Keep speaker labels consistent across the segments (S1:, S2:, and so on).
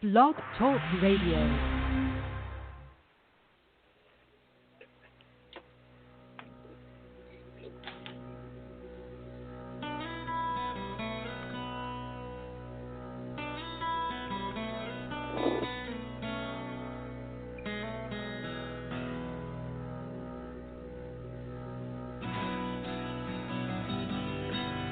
S1: Blog Talk Radio.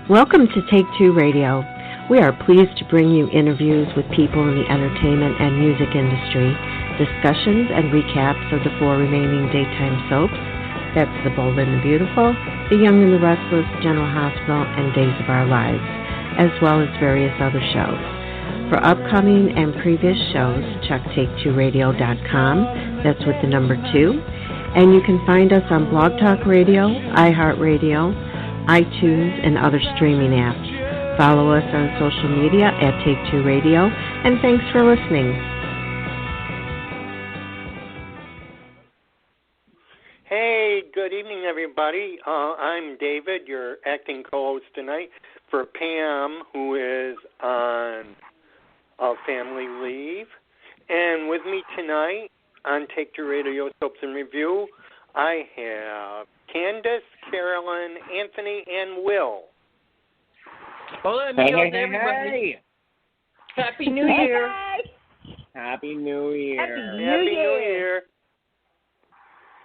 S2: Welcome to Take Two Radio. We are pleased to bring you interviews with people in the entertainment and music industry, discussions and recaps of the 4 remaining daytime soaps. That's The Bold and the Beautiful, The Young and the Restless, General Hospital, and Days of Our Lives, as well as various other shows. For upcoming and previous shows, check take2radio.com. That's with the number 2. And you can find us on Blog Talk Radio, iHeartRadio, iTunes, and other streaming apps. Follow us on social media at Take Two Radio, and thanks for listening.
S3: Hey, good evening, everybody. I'm David, your acting co-host tonight for Pam, who is on family leave. And with me tonight on Take Two Radio Soaps and Review, I have Candice, Carolyn, Anthony, and Will.
S4: Hey.
S5: Happy New Year.
S4: Happy New Year.
S3: Happy New Year.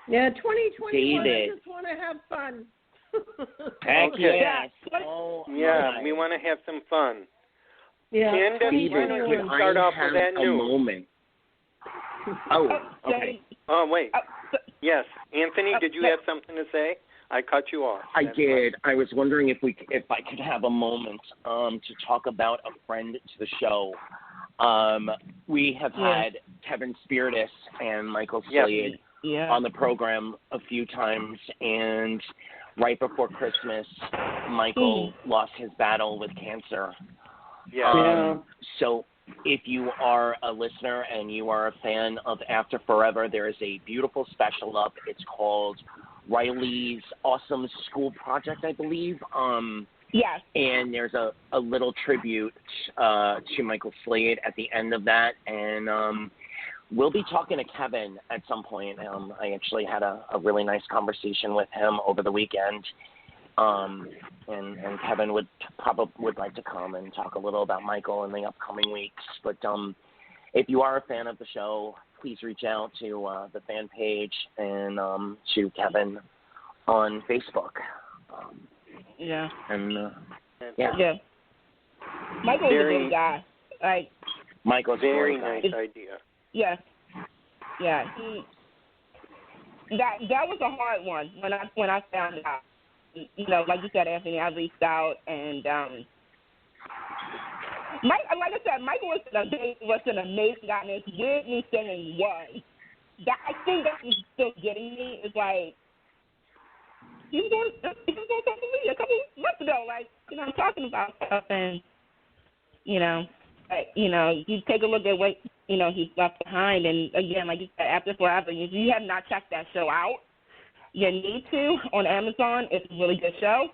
S5: Yeah, 2021,
S4: David.
S5: I just want to have fun.
S4: Heck
S3: Okay.
S4: yes. Oh,
S3: Yeah,
S4: my.
S3: we want to have some fun.
S5: Yeah.
S3: Candice, why don't you start off with that
S4: a
S3: news?
S4: moment. Oh, okay.
S3: Oh, wait. Yes. Anthony, did you have something to say? I cut you off.
S4: I
S3: That's
S4: did. I was wondering if I could have a moment to talk about a friend to the show. We have had Kevin Spiritus and Michael Slade on the program a few times, and right before Christmas, Michael lost his battle with cancer. So if you are a listener and you are a fan of After Forever, there is a beautiful special up. It's called Riley's Awesome School Project, I believe.
S6: Yes.
S4: And there's a little tribute to Michael Slade at the end of that. And we'll be talking to Kevin at some point. I actually had a really nice conversation with him over the weekend. And Kevin would like to come and talk a little about Michael in the upcoming weeks. But if you are a fan of the show, please reach out to the fan page and to Kevin on Facebook.
S6: Michael's a good guy.
S4: Michael's
S3: very
S4: a
S3: nice
S4: great guy.
S3: idea.
S6: Yes. Yeah. That was a hard one when I found out. You know, like you said, Anthony, I reached out and like I said, Michael was an amazing guy, and it's weird me saying was. That I think that he's still getting me is like he was on social media a couple months ago, like, you know, talking about stuff, and you take a look at what, you know, he's left behind, and again, like you said, After Forever, if you have not checked that show out, you need to on Amazon. It's a really good show.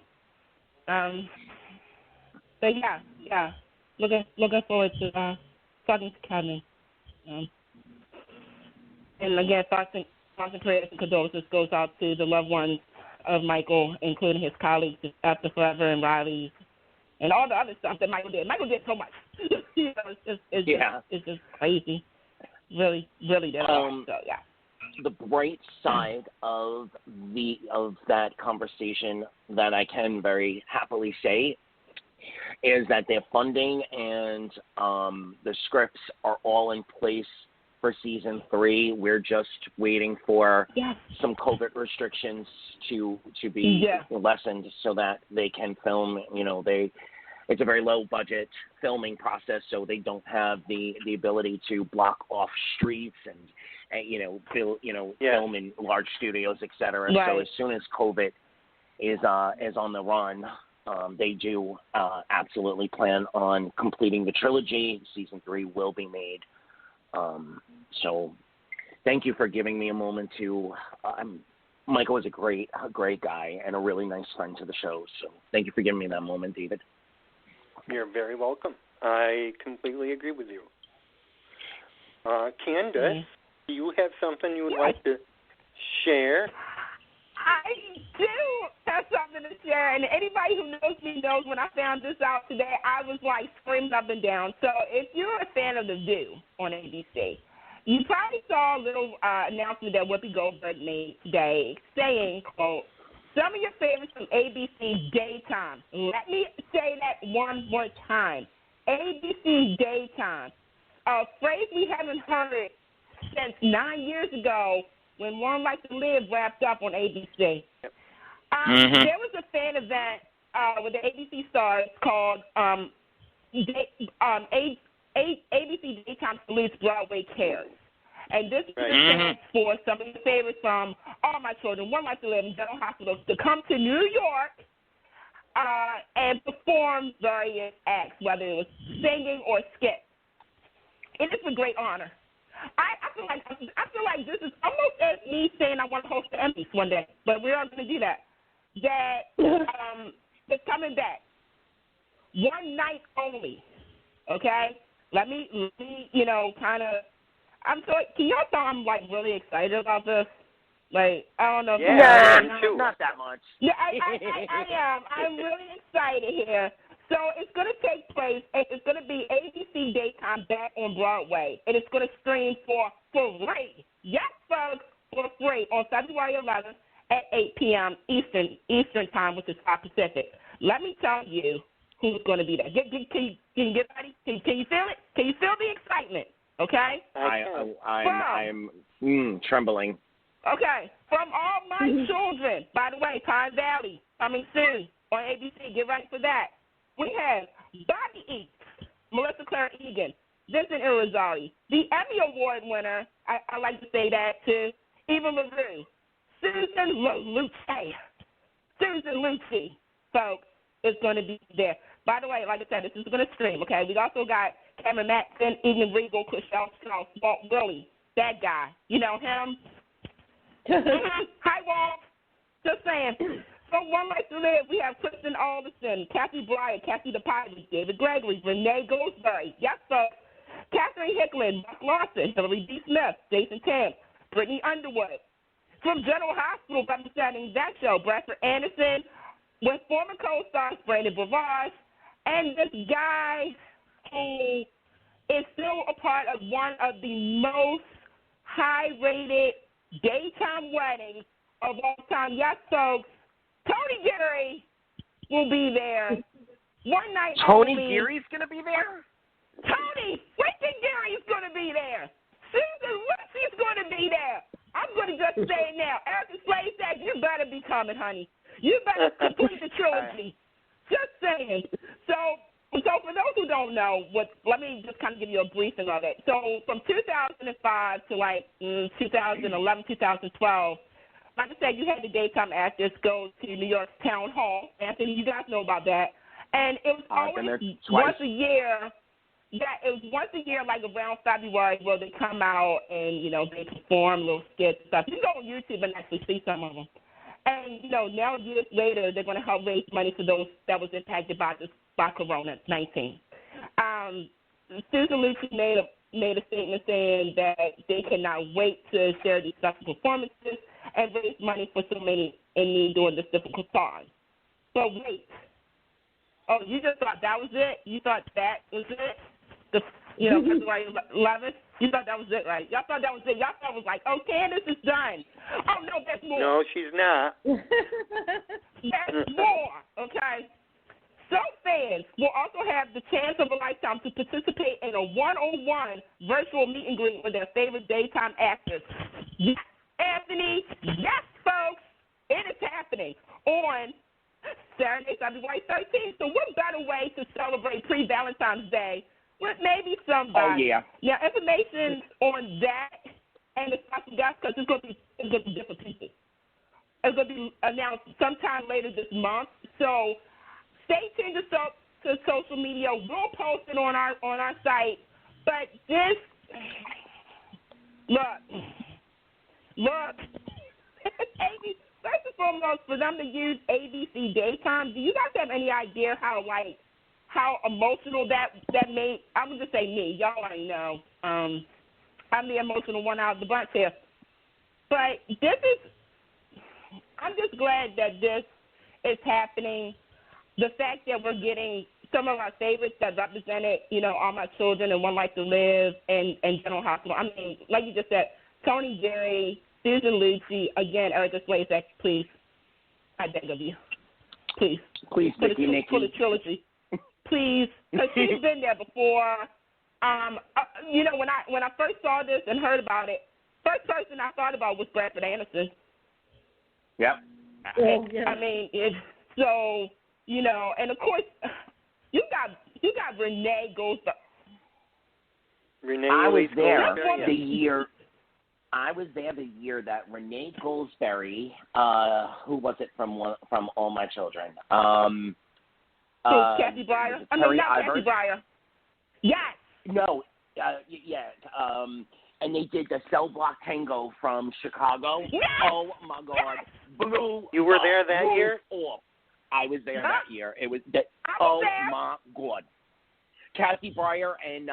S6: But yeah. Looking forward to talking to Kevin. And again, thoughts and prayers and condolences goes out to the loved ones of Michael, including his colleagues After Forever and Riley, and all the other stuff that Michael did. Michael did so much. You know, it's just crazy. Really, really did. So yeah.
S4: The bright side of that conversation that I can very happily say is that their funding and the scripts are all in place for season 3. We're just waiting for some COVID restrictions to be lessened so that they can film. You know, it's a very low budget filming process, so they don't have the ability to block off streets and film in large studios, etc.
S6: Right.
S4: So as soon as COVID is on the run, they do absolutely plan on completing the trilogy. Season 3 will be made. So thank you for giving me a moment to. Michael is a great guy and a really nice friend to the show. So thank you for giving me that moment, David.
S3: You're very welcome. I completely agree with you. Candice, do you have something you would like to share?
S6: I do have something to share, and anybody who knows me knows when I found this out today, I was like screaming up and down. So if you're a fan of The View on ABC, you probably saw a little announcement that Whoopi Goldberg made today saying, quote, some of your favorites from ABC Daytime. Let me say that one more time. ABC Daytime. A phrase we haven't heard since 9 years ago when One Life to Live wrapped up on ABC. There was a fan event with the ABC stars called ABC Daytime Salutes Broadway Cares. And this is a chance for some of the favorites from All My Children, One Life to Live, and General Hospital to come to New York and perform various acts, whether it was singing or skit. And it's a great honor. I feel like this is almost as me saying I want to host the Emmys one day, but we're not going to do that. It's coming back. One night only. Okay? Let me kind of. Can y'all tell I'm like really excited about this? Like, I don't know.
S4: Not that much.
S6: Yeah, I am. I'm really excited here. So it's going to take place, it's going to be ABC Daytime back on Broadway, and it's going to stream for free. Yes, folks, for free on February 11th at 8 p.m. Eastern time, which is 5 Pacific. Let me tell you who's going to be there. Can you get ready? Can you feel it? Can you feel the excitement? Okay?
S4: I'm trembling.
S6: Okay. From All My Children, by the way, Pine Valley, coming soon on ABC. Get ready for that. We have Bobby Eats, Melissa Claire Egan, Vincent Irizarry, the Emmy Award winner, I like to say that too, Eva LaRue, Susan Lucci, folks, is going to be there. By the way, like I said, this is going to stream, okay? We also got Cameron Matson, Egan Regal, Chriselle Strauss, Walt Willy, that guy. You know him? Hi, Walt. Just saying. From One Life to Live, we have Kristen Alderson, Kathy Bryant, Kathy DePitis, David Gregory, Renee Goldsberry, yes, folks, Catherine Hicklin, Mark Lawson, Hillary D. Smith, Jason Tam, Brittany Underwood. From General Hospital, representing that show, Bradford Anderson, with former co-stars Brandon Bravage, and this guy who is still a part of one of the most high-rated daytime weddings of all time. Yes, folks. Tony Geary will be there. One night
S4: Tony
S6: only.
S4: Geary's going to be there?
S6: Tony freaking Geary's going to be there. Susan Lucci's going to be there. I'm going to just say it now. Erica Slade said, you better be coming, honey. You better complete the trilogy. Just saying. So for those who don't know, let me just kind of give you a briefing of it. So from 2005 to like 2011, 2012, like I said, you had the daytime actors go to New York's Town Hall. Anthony, you guys know about that. And it was always once a year. Yeah, it was once a year, like around February, where they come out and, they perform little skits and stuff. You can go on YouTube and actually see some of them. And, now years later, they're going to help raise money for those that was impacted by Corona-19. Susan Lucci made a statement saying that they cannot wait to share these special performances and raise money for so many in need during this difficult time. But wait. Oh, you just thought that was it? You thought that was it? February 11th? You thought that was it, right? Y'all thought that was it. Y'all thought it was like, oh, Candice is done. Oh, no, there's more.
S3: No, she's not.
S6: There's more, okay? So fans will also have the chance of a lifetime to participate in a one-on-one virtual meet and greet with their favorite daytime actors. Yes, Anthony. Yes, folks. It is happening on Saturday, February 13th. So what better way to celebrate pre-Valentine's Day with maybe somebody?
S4: Oh, yeah.
S6: Now, information on that and the special guests, because it's going to be different people. It's going to be announced sometime later this month. So stay tuned to social media. We'll post it on our site. But this, look, first and foremost, for them to use ABC Daytime, do you guys have any idea how emotional that made? I'm going to say me. Y'all already know. I'm the emotional one out of the bunch here. But I'm just glad that this is happening. The fact that we're getting some of our favorites that represented, All My Children and One Life to Live and General Hospital. I mean, like you just said, Tony Jerry, Susan Lucci, again, Erica Slazak, please. I beg of you. Please.
S4: Please,
S6: For
S4: Nikki.
S6: the trilogy. Please. Because she's been there before. When I first saw this and heard about it, first person I thought about was Bradford Anderson.
S4: Yep.
S5: Oh, yeah.
S6: I mean, it's so, and of course, you got Renee Goldsberry.
S4: I was there
S3: Goldsberry,
S4: the year. I was there the year that Renee Goldsberry, who was it from All My Children?
S6: Kathy Breyer. I mean, not
S4: Ivers.
S6: Kathy Breyer. Yes.
S4: No. Yeah. And they did the Cell Block Tango from Chicago.
S6: Yes!
S4: Oh my God! Blew.
S3: You were there that year?
S4: Off. I was there that year. It was
S6: there.
S4: my God! Kathy Breyer and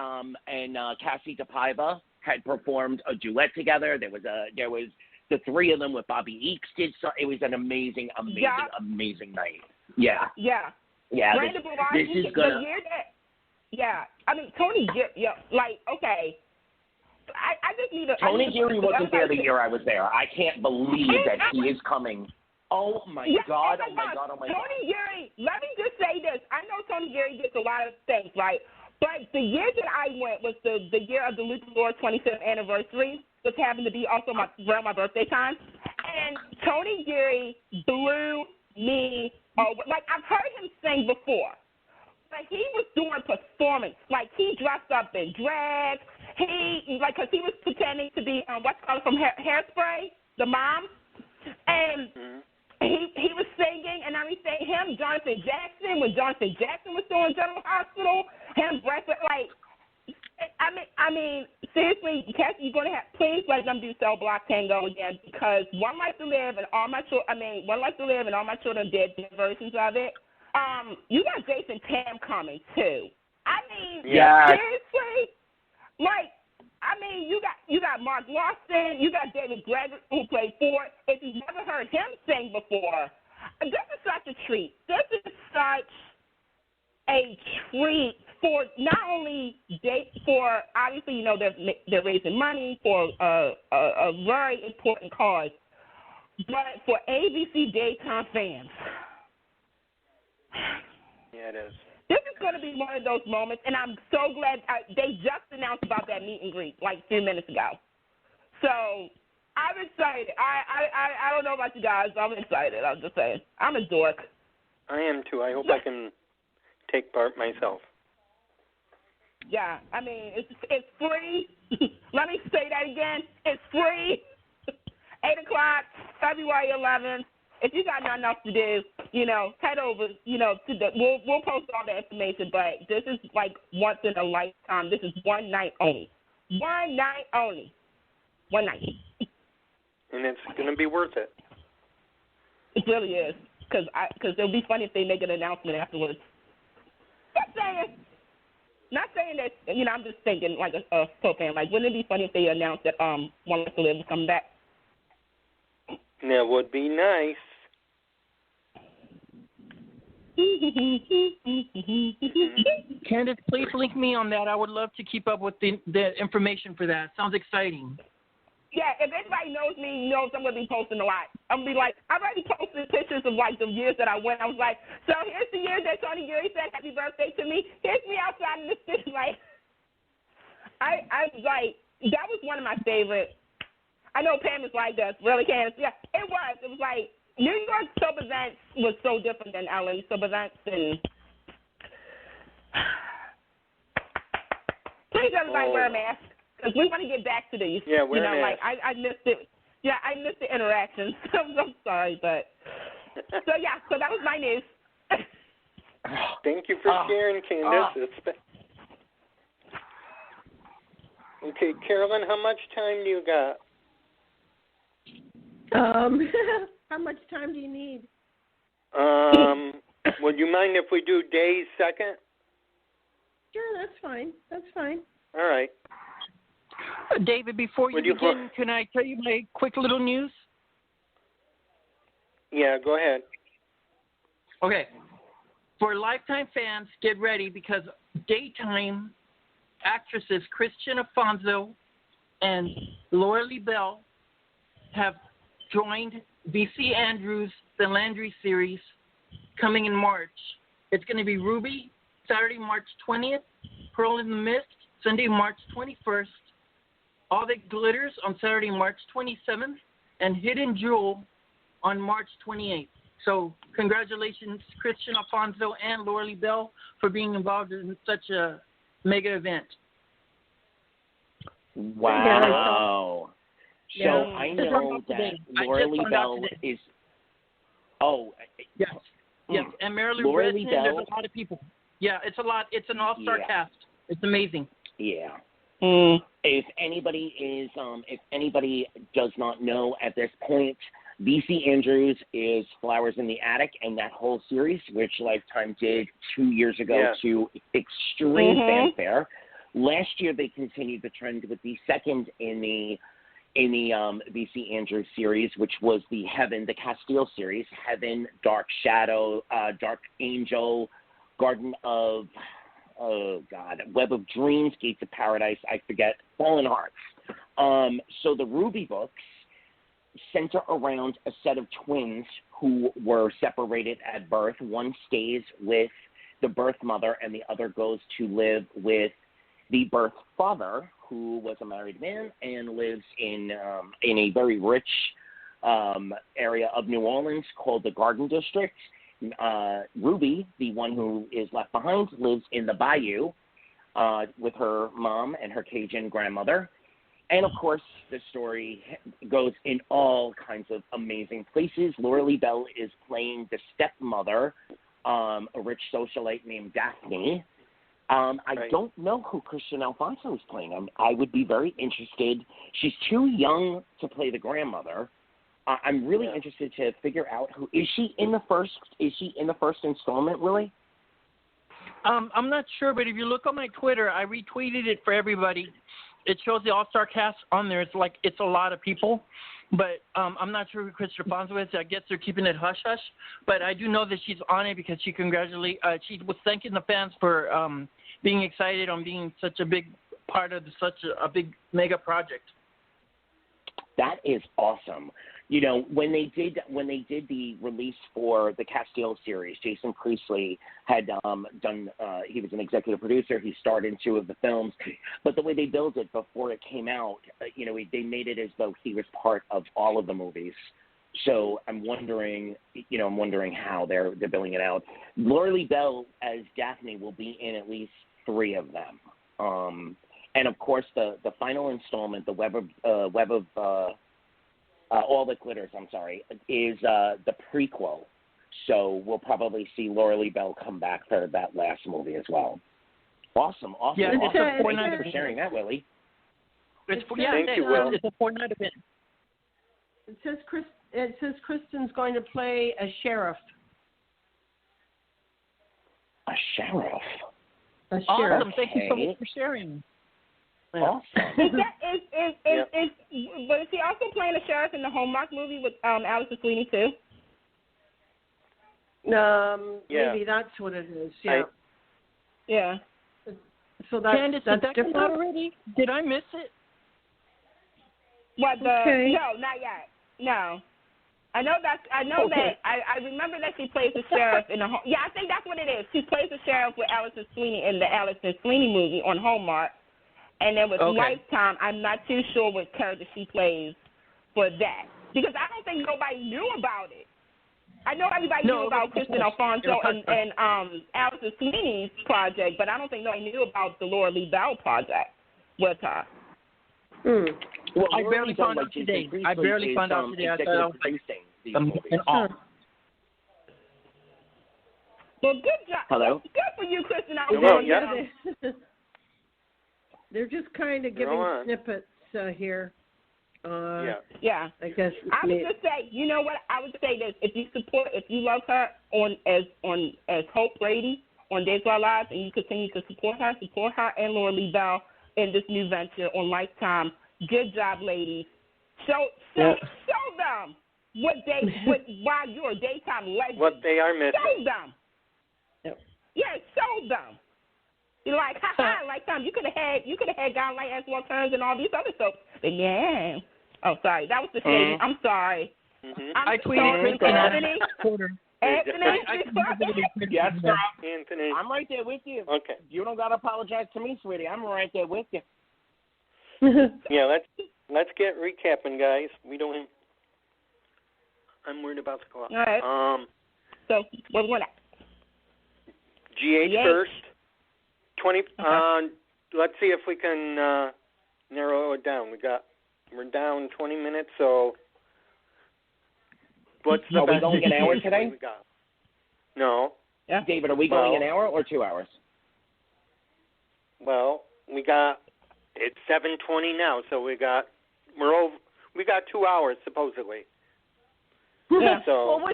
S4: Cassie DePaiva had performed a duet together. There was the three of them with Bobby Eakes did so. It was an amazing night. Yeah.
S6: Yeah.
S4: Yeah.
S6: Brandon
S4: This is gonna.
S6: The year that. Yeah. I mean, Tony. Yeah. Like, okay. I just need to.
S4: Tony Geary wasn't there the year I was there. I can't believe that he is coming. Oh my God! Oh my God!
S6: Tony Geary. Let me just say this. I know Tony Geary gets a lot of things, right? But the year that I went was the year of the Luther Lord 25th anniversary, which happened to be also around my birthday time. And Tony Geary blew me away. Like, I've heard him sing before, but he was doing performance. Like, he dressed up in drag. Because he was pretending to be, what's called from Hairspray, the mom. And he was singing and everything. Him, Jonathan Jackson, when Jonathan Jackson was doing General Hospital. Him, Bradford, like, I mean, seriously, Cassie, you're gonna please let them do Cell Block Tango again, because One Life to Live and All My Children. One Life to Live and All My Children did their versions of it. You got Jason Tam coming too. I mean, seriously, like. I mean, you got Mark Lawson, you got David Gregory, who played Ford. If you've never heard him sing before, this is such a treat. This is such a treat for not only for obviously they're raising money for a very important cause, but for ABC daytime fans.
S3: Yeah, it is.
S6: This is going to be one of those moments, and I'm so glad they just announced about that meet and greet like a few minutes ago. So I'm excited. I don't know about you guys, but I'm excited. I'm just saying. I'm a dork.
S3: I am too. I hope I can take part myself.
S6: Yeah, I mean, it's free. Let me say that again. It's free. 8 o'clock, February 11th. If you got nothing else to do, head over, we'll post all the information, but this is like once in a lifetime. This is one night only. One night only. One night.
S3: And it's going to be worth it.
S6: It really is, because it'll be funny if they make an announcement afterwards. Not saying that, I'm just thinking like a pro fan. Like, wouldn't it be funny if they announced that One Life to Live was coming back?
S3: That would be nice.
S7: Candice, please link me on that. I would love to keep up with the information for that. Sounds exciting.
S6: Yeah, if anybody knows me, knows I'm going to be posting a lot. I'm going to be like, I already posted pictures of, like, the years that I went. I was like, so here's the year that Tony Geary said happy birthday to me. Here's me outside in the city. Like, I was like, that was one of my favorites. I know Pam is like that. Really, Candice? Yeah, it was. It was like, New York sub events was so different than LA sub events, and please everybody wear a mask, because we want to get back to these.
S3: Yeah, wear a mask.
S6: Like I missed it. Yeah, I missed the interactions. I'm sorry, but so that was my news.
S3: Thank you for sharing, Candice. Okay, Carolyn, how much time do you got?
S5: How much time do you need?
S3: Would you mind if we do days second?
S5: Sure, that's fine.
S3: All right.
S7: David, before you begin, can I tell you my quick little news?
S3: Yeah, go ahead.
S7: Okay. For Lifetime fans, get ready because daytime actresses Christian Alfonso and Laura Lee Bell have joined VC Andrews' The Landry series coming in March. It's going to be Ruby, Saturday, March 20th, Pearl in the Mist, Sunday, March 21st, All That Glitters on Saturday, March 27th, and Hidden Jewel on March 28th. So congratulations, Christian Alfonso and Laura Lee Bell, for being involved in such a mega event.
S4: Wow.
S5: Yeah.
S4: So I know that Laura Lee Bell is. Oh.
S7: Yes. Yes. And Marilyn
S4: Laura Lee
S7: Redson,
S4: Bell.
S7: there's a lot of people. Yeah, it's a lot. It's an all-star cast. It's amazing.
S4: Yeah. If anybody does not know at this point, VC Andrews is Flowers in the Attic, and that whole series, which Lifetime did 2 years ago to extreme fanfare. Last year, they continued the trend with the second in the VC Andrews series, which was the Castile series, Heaven, Dark Shadow, Dark Angel, Garden of, Web of Dreams, Gates of Paradise, I forget, Fallen Hearts. So the Ruby books center around a set of twins who were separated at birth. One stays with the birth mother, and the other goes to live with the birth father, who was a married man and lives in a very rich area of New Orleans called the Garden District. Ruby, the one who is left behind, lives in the Bayou with her mom and her Cajun grandmother. And, of course, the story goes in all kinds of amazing places. Laura Lee Bell is playing the stepmother, a rich socialite named Daphne. I don't know who Christian Alfonso is playing. I would be very interested. She's too young to play the grandmother. I'm really interested to figure out who is she in the first. Is she in the first installment, Willie?
S7: I'm not sure, but if you look on my Twitter, I retweeted it for everybody. It shows the all-star cast on there. It's a lot of people, but I'm not sure who Christian Alfonso is. I guess they're keeping it hush-hush, but I do know that she's on it because she was thanking the fans for being excited on being such a big part of such a big mega project.
S4: That is awesome. You know, when they did the release for the Castile series, Jason Priestley had done. He was an executive producer. He starred in 2 of the films, but the way they built it before it came out, they made it as though he was part of all of the movies. So I'm wondering how they're billing it out. Laura Lee Bell as Daphne will be in at least 3 of them, and of course the final installment, the Web of All That Glitters, is the prequel. So we'll probably see Laura Lee Bell come back for that last movie as well. Awesome.
S7: Yeah,
S4: awesome.
S7: Thank
S4: you for sharing that, Willie.
S3: Thank you, Will.
S7: It's a Fortnite event.
S5: It says Kristen's going to play a sheriff.
S4: A sheriff?
S5: A sheriff.
S7: Awesome. Thank you so much for sharing.
S4: Awesome.
S6: But is he also playing a sheriff in the Hallmark movie with Alice Sweeney too?
S5: Maybe that's what it is. Yeah. So
S7: Candice,
S5: that's
S7: did that
S5: different
S7: come out already? Did I miss it?
S6: What
S5: Okay.
S6: No, not yet. No. I remember that she plays the sheriff in the I think that's what it is. She plays the sheriff with Alice Sweeney in the Alice Sweeney movie on Hallmark. And then with Lifetime, I'm not too sure what character she plays for that. Because I don't think nobody knew about it. I know everybody knew about Christian Alfonso and Alice Sweeney's project, but I don't think nobody knew about the Laura Lee Bell project with her.
S4: Well,
S7: I barely found out today. I thought I was
S4: these movies.
S6: Well, good job.
S4: Hello?
S6: Good for you, Christian
S3: Well,
S5: They're just kind of giving snippets here.
S6: Yeah.
S5: I guess.
S6: I would just say, you know what? I would say this: if you love her as Hope Brady on Days of Our Lives, and you continue to support her and Laura Lee Bell in this new venture on Lifetime, Good job, ladies. Show them why you're a daytime legend.
S3: What they are missing.
S6: Show them. Yep. Yeah, show them. You're like, like you could have had God like S1 Turns and all these other soaps. But yeah. Oh, sorry, that was the shady. I'm sorry.
S3: Mm-hmm.
S7: I tweeted
S6: Anthony.
S4: Yes, sir.
S3: Anthony.
S4: I'm right there with you.
S3: Okay.
S4: You don't gotta apologize to me, sweetie. I'm right there with you.
S3: Yeah, let's get recapping, guys. I'm worried about the clock.
S6: All right. So what we want?
S3: GH first. 20. Let's see if we can narrow it down. We're down 20 minutes. So what's the best?
S4: Are we going an hour today?
S3: We got? No.
S6: Yeah.
S4: David, are we going an hour or 2 hours?
S3: Well, it's 7:20 now, so we got 2 hours supposedly.
S6: Yeah.
S3: So
S5: Well,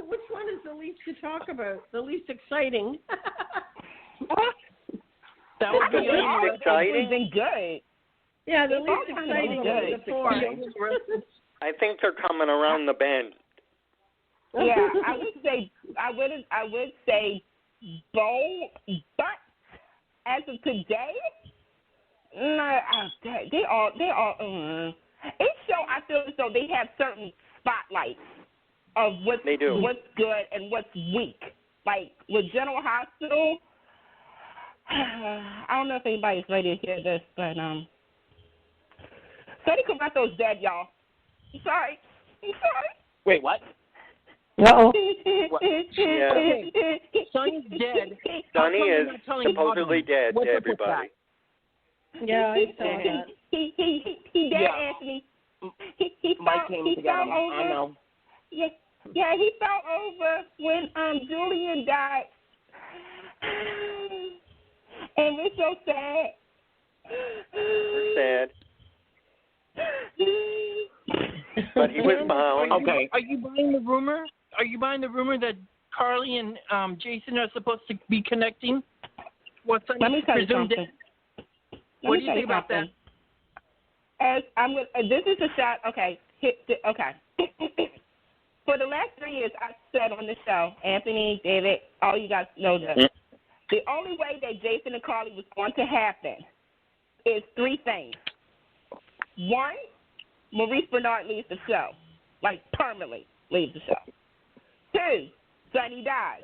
S5: which one is the least to talk about? The least exciting?
S7: That would be
S3: exciting.
S6: Been good.
S5: Yeah, the least exciting is the four.
S3: I think they're coming around the bend.
S6: Yeah, I would say bold, but as of today, no, they all. Each show, I feel as though they have certain spotlights of what's good and what's weak. Like with General Hospital, I don't know if anybody's ready to hear this, but Sonny Corretto's dead, y'all. I'm sorry.
S4: Wait, what?
S2: Uh-oh.
S3: Yeah.
S7: Sonny's dead.
S3: Sonny is supposedly dead to everybody.
S5: Yeah, I saw that.
S6: He dead,
S4: Yeah.
S6: Anthony.
S4: Mike came together. I know.
S6: Yeah, he fell over when Julian died. And we're so sad.
S3: We're sad. But he was bound.
S7: Okay. Are you buying the rumor? Are you buying the rumor that Carly and Jason are supposed to be connecting? What's
S6: Let me tell you
S7: presumed
S6: something.
S7: What do you think about that?
S6: This is a shot. Okay. Okay. For the last 3 years, I said on the show, Anthony, David, all you guys know this. The only way that Jason and Carly was going to happen is 3 things. 1, Maurice Bernard leaves the show, like permanently leaves the show. 2, Sonny dies.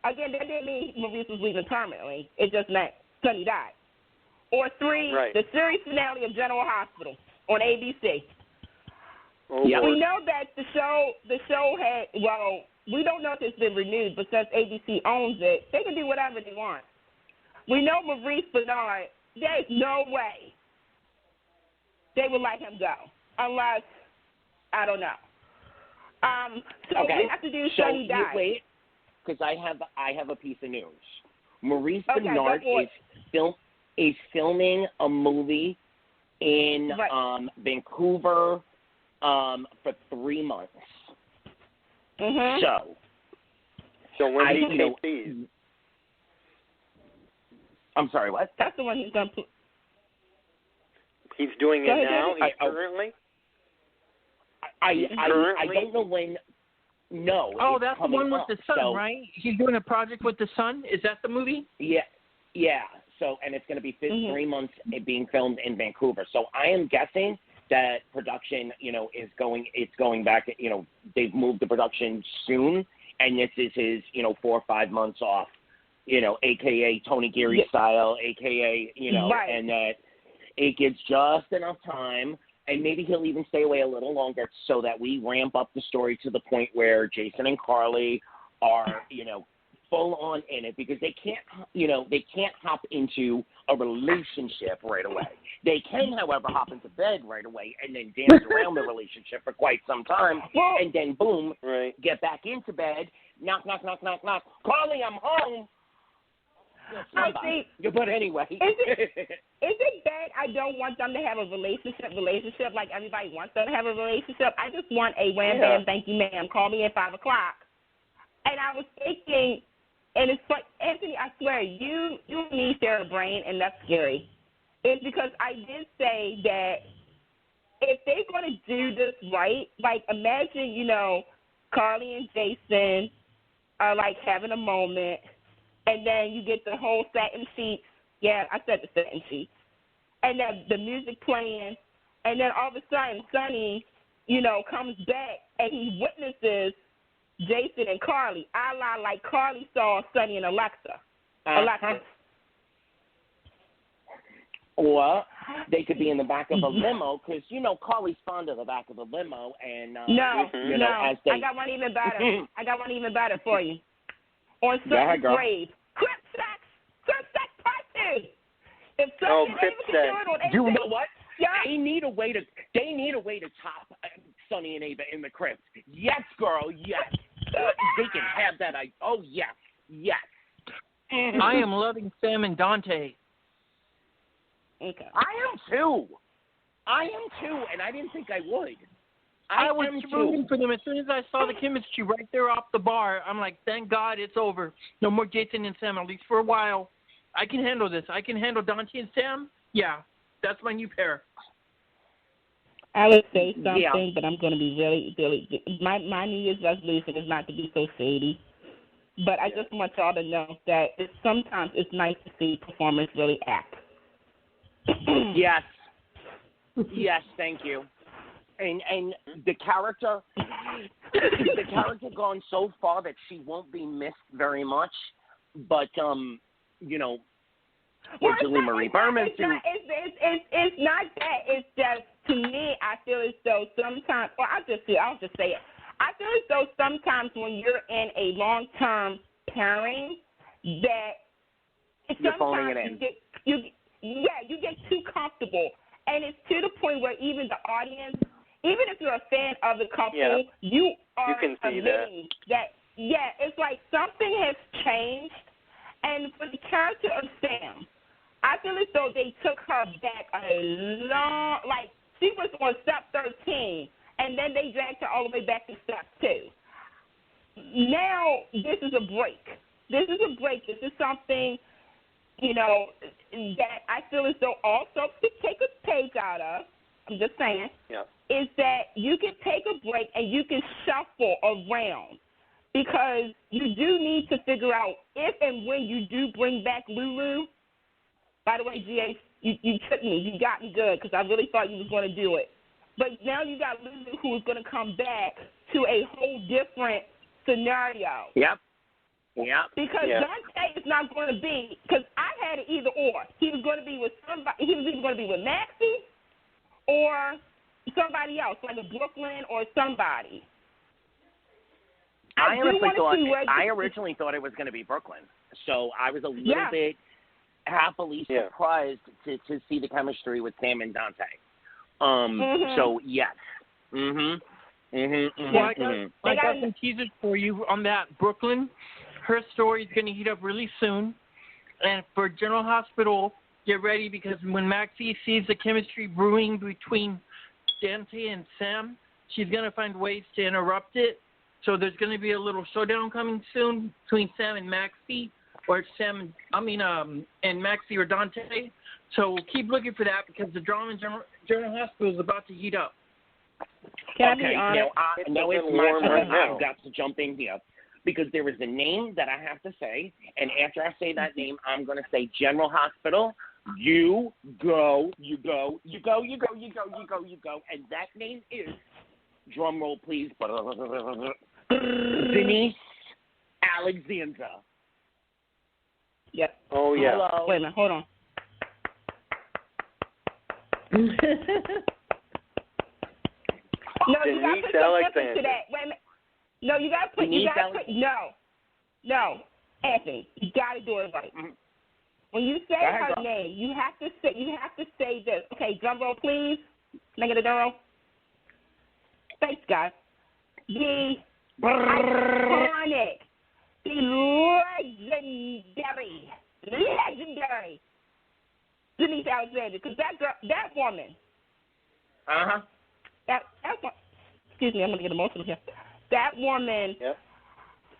S6: Again, that didn't mean Maurice was leaving permanently. It just meant Sonny died. Or 3, the series finale of General Hospital on ABC. We know that the show had, we don't know if it's been renewed, but since ABC owns it, they can do whatever they want. We know Maurice Bernard, there's no way they would let him go unless, I don't know. So we have to do Sonny dies.
S4: Wait, because I have a piece of news. Maurice Bernard is filming a movie in Vancouver for 3 months.
S6: Mm-hmm.
S3: So when he take these?
S4: I'm sorry, what?
S6: That's the one he's done.
S3: He's doing it now? He's currently?
S4: I don't know when. No.
S7: Oh, that's the one with the sun,
S4: right?
S7: He's doing a project with the sun? Is that the movie?
S4: Yeah. So, and it's going to be 3 months being filmed in Vancouver. So I am guessing that production, is going back. They've moved the production soon, and this is his, 4 or 5 months off. AKA Tony Geary style, AKA, and that it gives just enough time. And maybe he'll even stay away a little longer so that we ramp up the story to the point where Jason and Carly are, full on in it, because they can't hop into a relationship right away. They can, however, hop into bed right away and then dance around the relationship for quite some time, and then boom, get back into bed. Knock, knock, knock, knock, knock. Carly, I'm home. But anyway,
S6: is it bad? I don't want them to have a relationship like everybody wants them to have a relationship. I just want a wham bam, thank you, ma'am. Call me at 5 o'clock. And I was thinking, and it's like, Anthony, I swear, you and me share a brain, and that's scary. is because I did say that if they're going to do this right, like imagine, you know, Carly and Jason are like having a moment, and then you get the whole satin sheets. Yeah, I said the satin sheets. And then the music playing, and then all of a sudden Sonny, you know, comes back and he witnesses Jason and Carly, a la like Carly saw Sonny and Alexis.
S4: Or they could be in the back of a limo because, you know, Carly's fond of the back of a limo. And, you know, as they...
S6: I got one even better for you. On Sonny's grave. Crip Sex Part 2. If Sonny and Ava can do it on
S4: you know what?
S6: Yeah.
S4: They need a way to top Sonny and Ava in the crypt. Yes, girl, yes. They can have that. Oh, yes.
S7: I am loving Sam and Dante.
S4: Okay. I am too, and I didn't think I would.
S7: I was rooting for them as soon as I saw the chemistry right there off the bar. I'm like, thank God it's over. No more Jason and Sam, at least for a while. I can handle this. I can handle Dante and Sam. Yeah, that's my new pair.
S6: I would say something, but I'm going to be really. My New Year's resolution is not to be so shady. But I just want y'all to know that sometimes it's nice to see performers really act.
S4: Yes, thank you. And the character gone so far that she won't be missed very much. But you know, or Julie Marie Berman.
S6: It's not that. It's just, to me, I feel as though sometimes, or I'll just say it. I feel as though sometimes when you're in a long-term pairing, that
S4: you're phoning it in.
S6: You get too comfortable, and it's to the point where even the audience, even if you're a fan of the couple, you
S3: can see
S6: that. It's like something has changed, and for the character of Sam, I feel as though they took her back a long, like she was on step 13, and then they dragged her all the way back to step 2. Now this is a break. This is something, you know, that I feel as though also to take a page out of, I'm just saying, is that you can take a break and you can shuffle around, because you do need to figure out if and when you do bring back Lulu. By the way, GA, you tricked me. You got me good, because I really thought you was going to do it. But now you got Lulu, who is going to come back to a whole different scenario.
S4: Yep.
S6: Because Dante is not going to be, because I had it either or. He was going to be with somebody. He was either going to be with Maxie or somebody else, like a Brooklyn or somebody.
S4: I originally thought it was going to be Brooklyn, so I was a little bit happily surprised to see the chemistry with Sam and Dante. So yes.
S7: Well, I got some teasers for you on that. Brooklyn, her story is going to heat up really soon. And for General Hospital, get ready, because when Maxie sees the chemistry brewing between Dante and Sam, she's going to find ways to interrupt it. So there's going to be a little showdown coming soon between Sam and Maxie, or and Maxie or Dante. So keep looking for that, because the drama in General Hospital is about to heat up.
S6: Can I be honest?
S4: Now it's my turn. I've got to jump in here, because there is a name that I have to say, and after I say that name, I'm going to say General Hospital. You go, and that name is, drum roll please, Denise Alexander.
S6: Yep.
S3: Oh, yeah.
S6: Hello. Wait a minute, hold on. No, you got to put some emphasis to that. Wait a minute. No, you got to put, no, Anthony, you got to do it right. Mm-hmm. When you say her name, you have to say this. Okay, drum roll, please. Can I get a drum roll? Thanks, guys. The iconic, the legendary Denise Alexander, because that woman. That excuse me, I'm gonna get emotional here. That woman,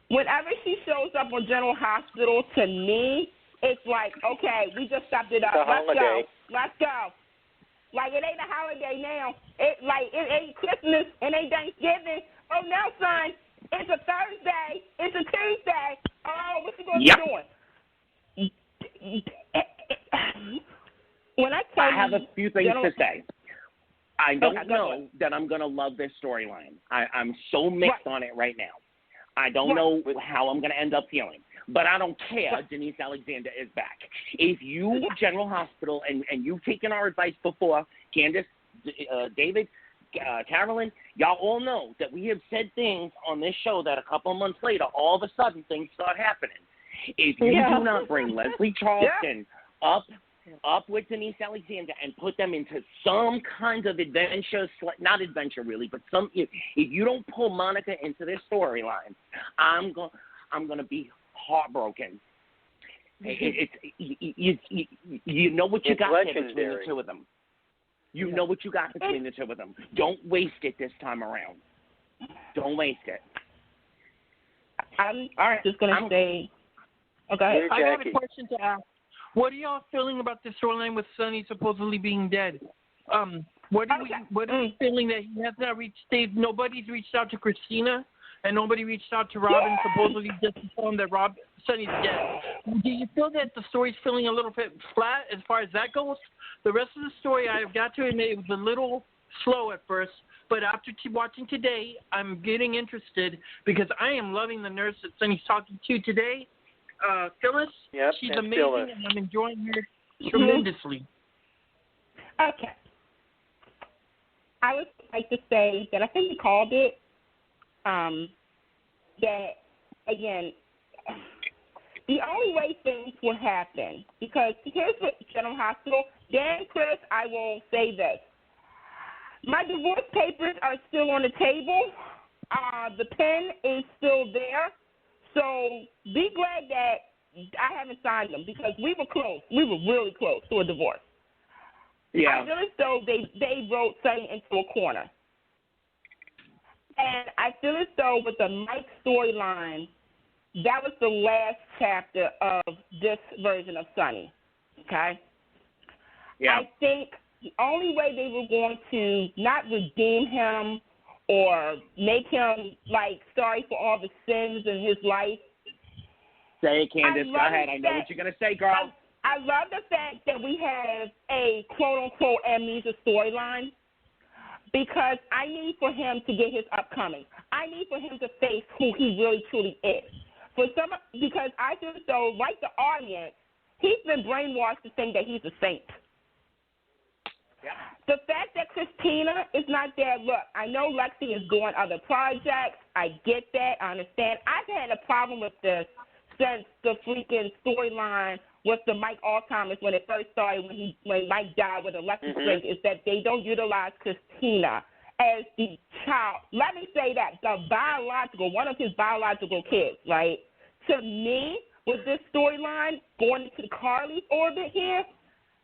S6: whenever she shows up on General Hospital, to me, it's like, okay, we just stopped it up. Let's go. Like, it ain't a holiday now. It ain't Christmas, it ain't Thanksgiving. Oh, no, son, it's a Thursday, it's a Tuesday. Oh, what you going to be doing? When I
S4: have a few things to say. I don't know that I'm going to love this storyline. I'm so mixed on it right now. I don't know how I'm going to end up feeling. But I don't care. Denise Alexander is back. If you, General Hospital, and you've taken our advice before, Candice, David, Carolyn, y'all all know that we have said things on this show that a couple of months later, all of a sudden, things start happening. If you do not bring Leslie Charleston up with Denise Alexander and put them into some kind of adventure, not adventure really, but some. If you don't pull Monica into this storyline, I'm going to be heartbroken. You know what you got there between the two of them. You know what you got between the two of them. Don't waste it this time around. Don't waste it.
S6: I'm just going to say, okay.
S7: I have a question to ask. What are y'all feeling about this storyline with Sonny supposedly being dead? What are you feeling that he has not reached? Nobody's reached out to Christina, and nobody reached out to Robin supposedly just to tell him that Sonny's dead. Do you feel that the story's feeling a little bit flat as far as that goes? The rest of the story, I've got to admit, it was a little slow at first, but after watching today, I'm getting interested because I am loving the nurse that Sonny's talking to today. Phyllis, she's amazing, Phyllis. And I'm enjoying her tremendously.
S6: Okay. I would like to say that I think you called it, that, again, the only way things will happen, because here's what General Hospital, Dan, Chris, I will say this. My divorce papers are still on the table. The pen is still there. So be glad that I haven't signed them because we were close. We were really close to a divorce.
S4: Yeah.
S6: I feel as though they wrote Sonny into a corner. And I feel as though with the Mike storyline, that was the last chapter of this version of Sonny. Okay?
S4: Yeah.
S6: I think the only way they were going to not redeem him or make him, like, sorry for all the sins in his life.
S4: Say it, Candice. Go ahead. I know what you're going to say, girl.
S6: I love the fact that we have a quote-unquote amnesia storyline because I need for him to get his upcoming. I need for him to face who he really, truly is. Because I feel as though, like the audience, he's been brainwashed to think that he's a saint. Yeah. The fact that Christina is not there, look, I know Lexi is doing other projects. I get that. I understand. I've had a problem with this since the freaking storyline with the Mike Alzheimer's when it first started, when Mike died with electric drink, is that they don't utilize Christina as the child. Let me say that, one of his biological kids, right? To me, with this storyline going into Carly's orbit here,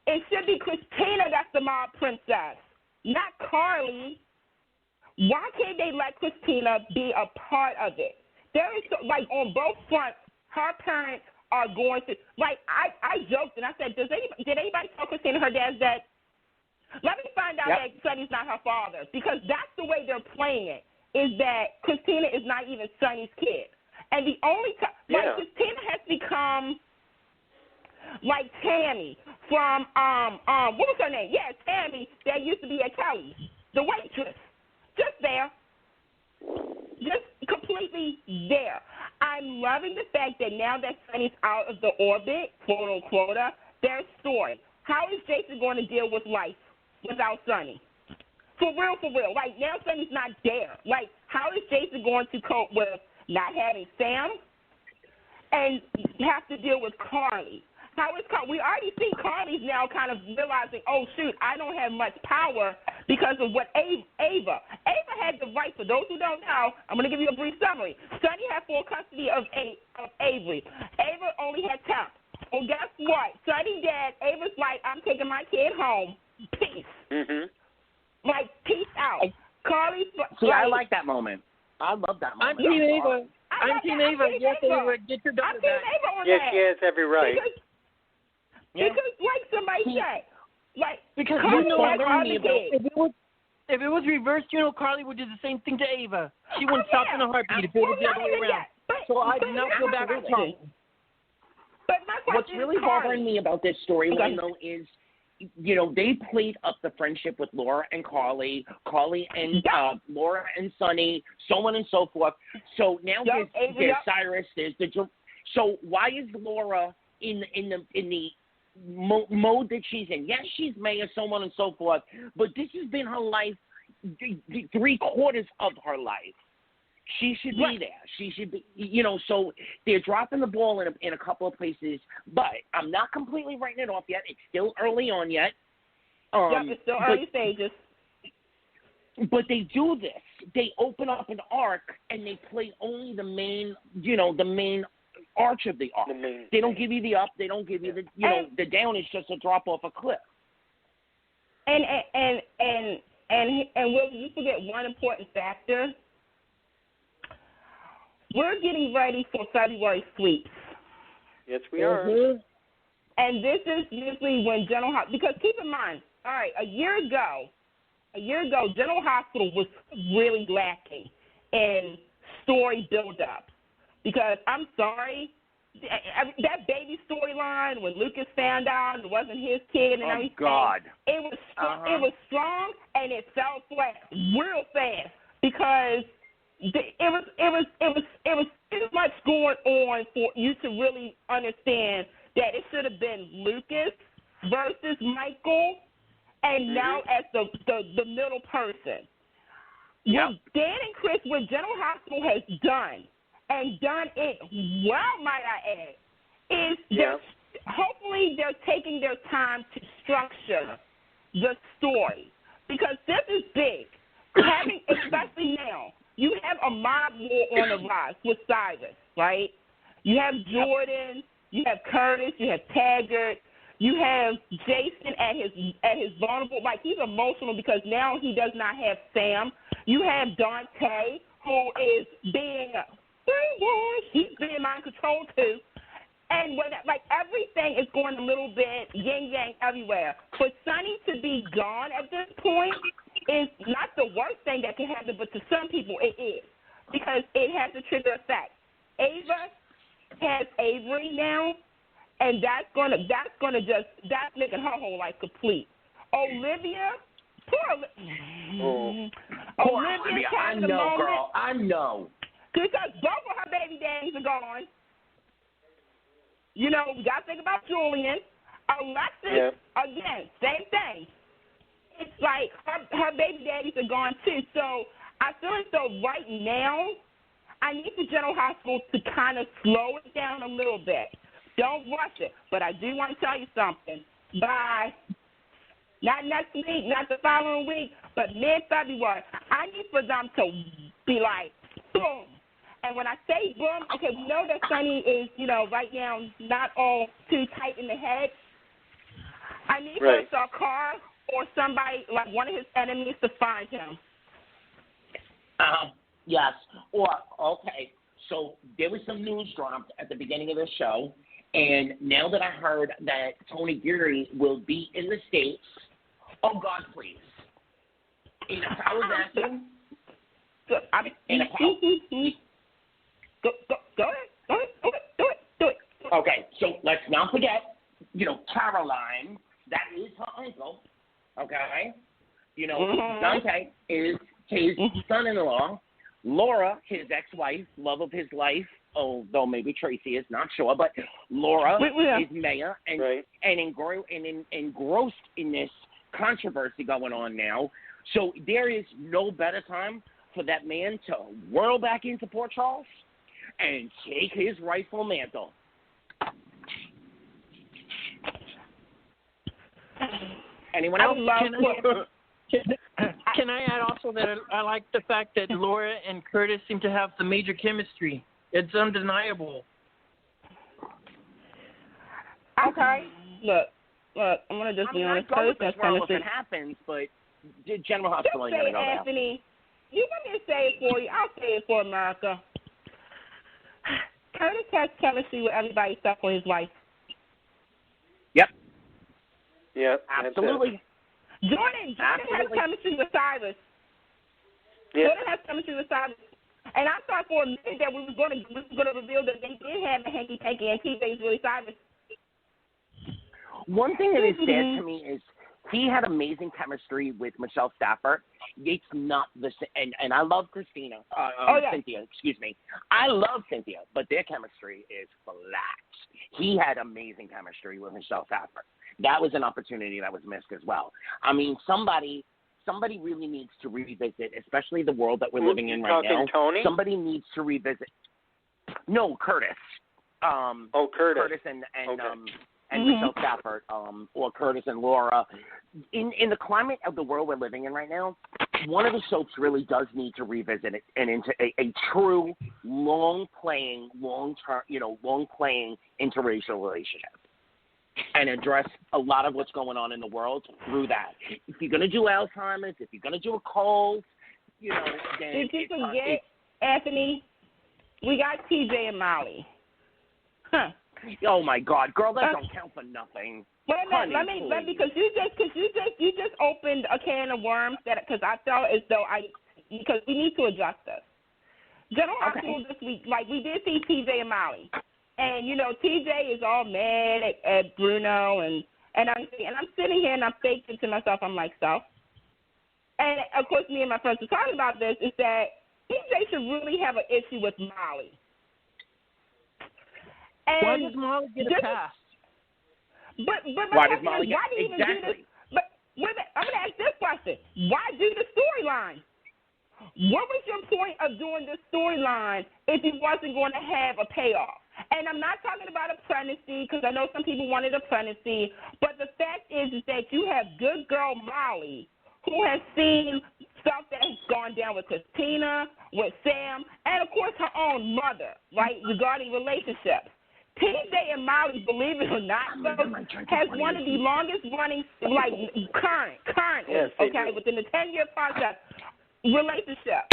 S6: it should be Christina that's the mob princess, not Carly. Why can't they let Christina be a part of it? There is, like, on both fronts, her parents are going to, like, I joked and I said, did anybody tell Christina her dad's dead? Let me find out that Sonny's not her father, because that's the way they're playing it, is that Christina is not even Sonny's kid. And the only time, like, Christina has become like Tammy from, what was her name? Yeah, Tammy that used to be at Kelly's, the waitress. Just there. Just completely there. I'm loving the fact that now that Sonny's out of the orbit, quote unquote, their story. How is Jason going to deal with life without Sonny? For real. Like, now Sonny's not there. Like, how is Jason going to cope with not having Sam and have to deal with Carly? How is Carly? We already see Carly's now kind of realizing, oh, shoot, I don't have much power because of what Ava had the right. For those who don't know, I'm going to give you a brief summary. Sonny had full custody of Avery. Ava only had Temp. Well, guess what? Sonny dead. Ava's like, I'm taking my kid home. Peace. Like, peace out. Carly's
S4: I like that moment. I love that moment.
S7: I'm Team Ava. Yes, Ava, get your daughter back.
S3: Yes, she has every right.
S6: Because, like somebody said, like
S7: because
S6: Carly
S7: if it was reversed, Carly would do the same thing to Ava. She wouldn't stop in a heartbeat if it was the other way around. So I do not feel bad for Carly.
S6: But my question
S4: What's really bothering me about this storyline, though, is, they played up the friendship with Laura and Carly and Laura and Sonny, so on and so forth. So now there's Cyrus, there's so why is Laura in the mode that she's in? Yes, she's mayor, so on and so forth, but this has been her life, 3/4 of her life. She should be there. She should be, so they're dropping the ball in a couple of places, but I'm not completely writing it off yet. It's still early on yet.
S6: It's still early stages.
S4: But they do this. They open up an arc, and they play only the main, the main arch of the arc. They don't give you the up. They don't give you the, the down is just a drop off a cliff.
S6: And Will, you forget one important factor. We're getting ready for February sweeps.
S3: Yes, we are.
S6: And this is usually when General Hospital, because keep in mind, all right, a year ago, General Hospital was really lacking in story build-up. Because I'm sorry, that baby storyline when Lucas found out it wasn't his kid and everything.
S4: God.
S6: It was strong and it fell flat real fast because it was too much going on for you to really understand that it should have been Lucas versus Michael, and now as the middle person. What Dan and Chris, what General Hospital has done, and done it well, might I add, is hopefully they're taking their time to structure the story, because this is big. Especially now, you have a mob war on the rise with Cyrus, right? You have Jordan, you have Curtis, you have Taggart, you have Jason at his vulnerable, like he's emotional because now he does not have Sam. You have Dante, who is being he's being mind controlled too. And when everything is going a little bit yin yang everywhere. For Sonny to be gone at this point is not the worst thing that can happen, but to some people it is, because it has a trigger effect. Ava has Avery now, and that's making her whole life complete. Olivia, Olivia,
S4: I know, girl, I know.
S6: Because both of her baby daddies are gone. We got to think about Julian. Alexis, again, same thing. It's like her baby daddies are gone too. So I feel as though right now I need the General Hospital to kind of slow it down a little bit. Don't rush it. But I do want to tell you something. By not next week, not the following week, but mid-February, I need for them to be like, boom. And when I say boom, okay, we know that Sonny is, right now not all too tight in the head. I need for Sarkar or somebody, like one of his enemies, to find him.
S4: Yes. Or, okay, so there was some news dropped at the beginning of the show, and now that I heard that Tony Geary will be in the States, oh, God, please. In a power vacuum. Go ahead. Do it. Okay, so let's not forget, Caroline, that is her uncle, okay? Dante is his son-in-law. Laura, his ex-wife, love of his life, although maybe Tracy is, not sure, but Laura is mayor and engrossed in this controversy going on now. So there is no better time for that man to whirl back into Port Charles and take his rightful mantle. Anyone else?
S7: Can I add also that I like the fact that Laura and Curtis seem to have some major chemistry. It's undeniable.
S6: Okay. Look, I'm going to just be honest.
S4: I go with this world if it happens, but General Hospital ain't going to go there.
S6: Anthony, you want me to say it for you? I'll say it for America. Curtis has chemistry with everybody except for his wife.
S4: Yep.
S3: Yeah,
S4: absolutely.
S6: Jordan has chemistry with Cyrus.
S3: Yeah.
S6: Jordan has chemistry with Cyrus. And I thought for a minute that we were going to reveal that they did have a hanky-panky and TJ is really Cyrus.
S4: One thing that is sad to me is he had amazing chemistry with Michelle Stafford. It's not the same. And I love Christina. Cynthia, excuse me. I love Cynthia, but their chemistry is flat. He had amazing chemistry with Michelle Stafford. That was an opportunity that was missed as well. I mean, somebody really needs to revisit, especially the world that we're living in right now.
S3: Tony?
S4: Somebody needs to revisit. No, Curtis.
S3: Curtis.
S4: Curtis and Michelle Stafford, or Curtis and Laura. In the climate of the world we're living in right now, one of the soaps really does need to revisit it and into a true long-playing interracial relationship and address a lot of what's going on in the world through that. If you're going to do Alzheimer's, if you're going to do a cold, then
S6: did you forget, Anthony? We got TJ and Molly. Huh.
S4: Oh my God, girl, that don't count for nothing.
S6: Wait a minute, because you just opened a can of worms because I felt as though because we need to adjust this. General Hospital this week, like we did see TJ and Molly, and TJ is all mad at Bruno and I'm sitting here and I'm thinking to myself, I'm like, so, and of course me and my friends were talking about this is that TJ should really have an issue with Molly. And
S7: why does Molly get a pass?
S6: But
S4: why does Molly
S6: why do you even do this? But wait a minute, I'm going to ask this question. Why do the storyline? What was your point of doing this storyline if you wasn't going to have a payoff? And I'm not talking about Apprentice-y because I know some people wanted Apprentice-y, but the fact is that you have good girl Molly who has seen stuff that has gone down with Christina, with Sam, and, of course, her own mother, right, regarding relationships. TJ and Molly, believe it or not, has one of the longest running, like, current, within the 10-year process, relationship.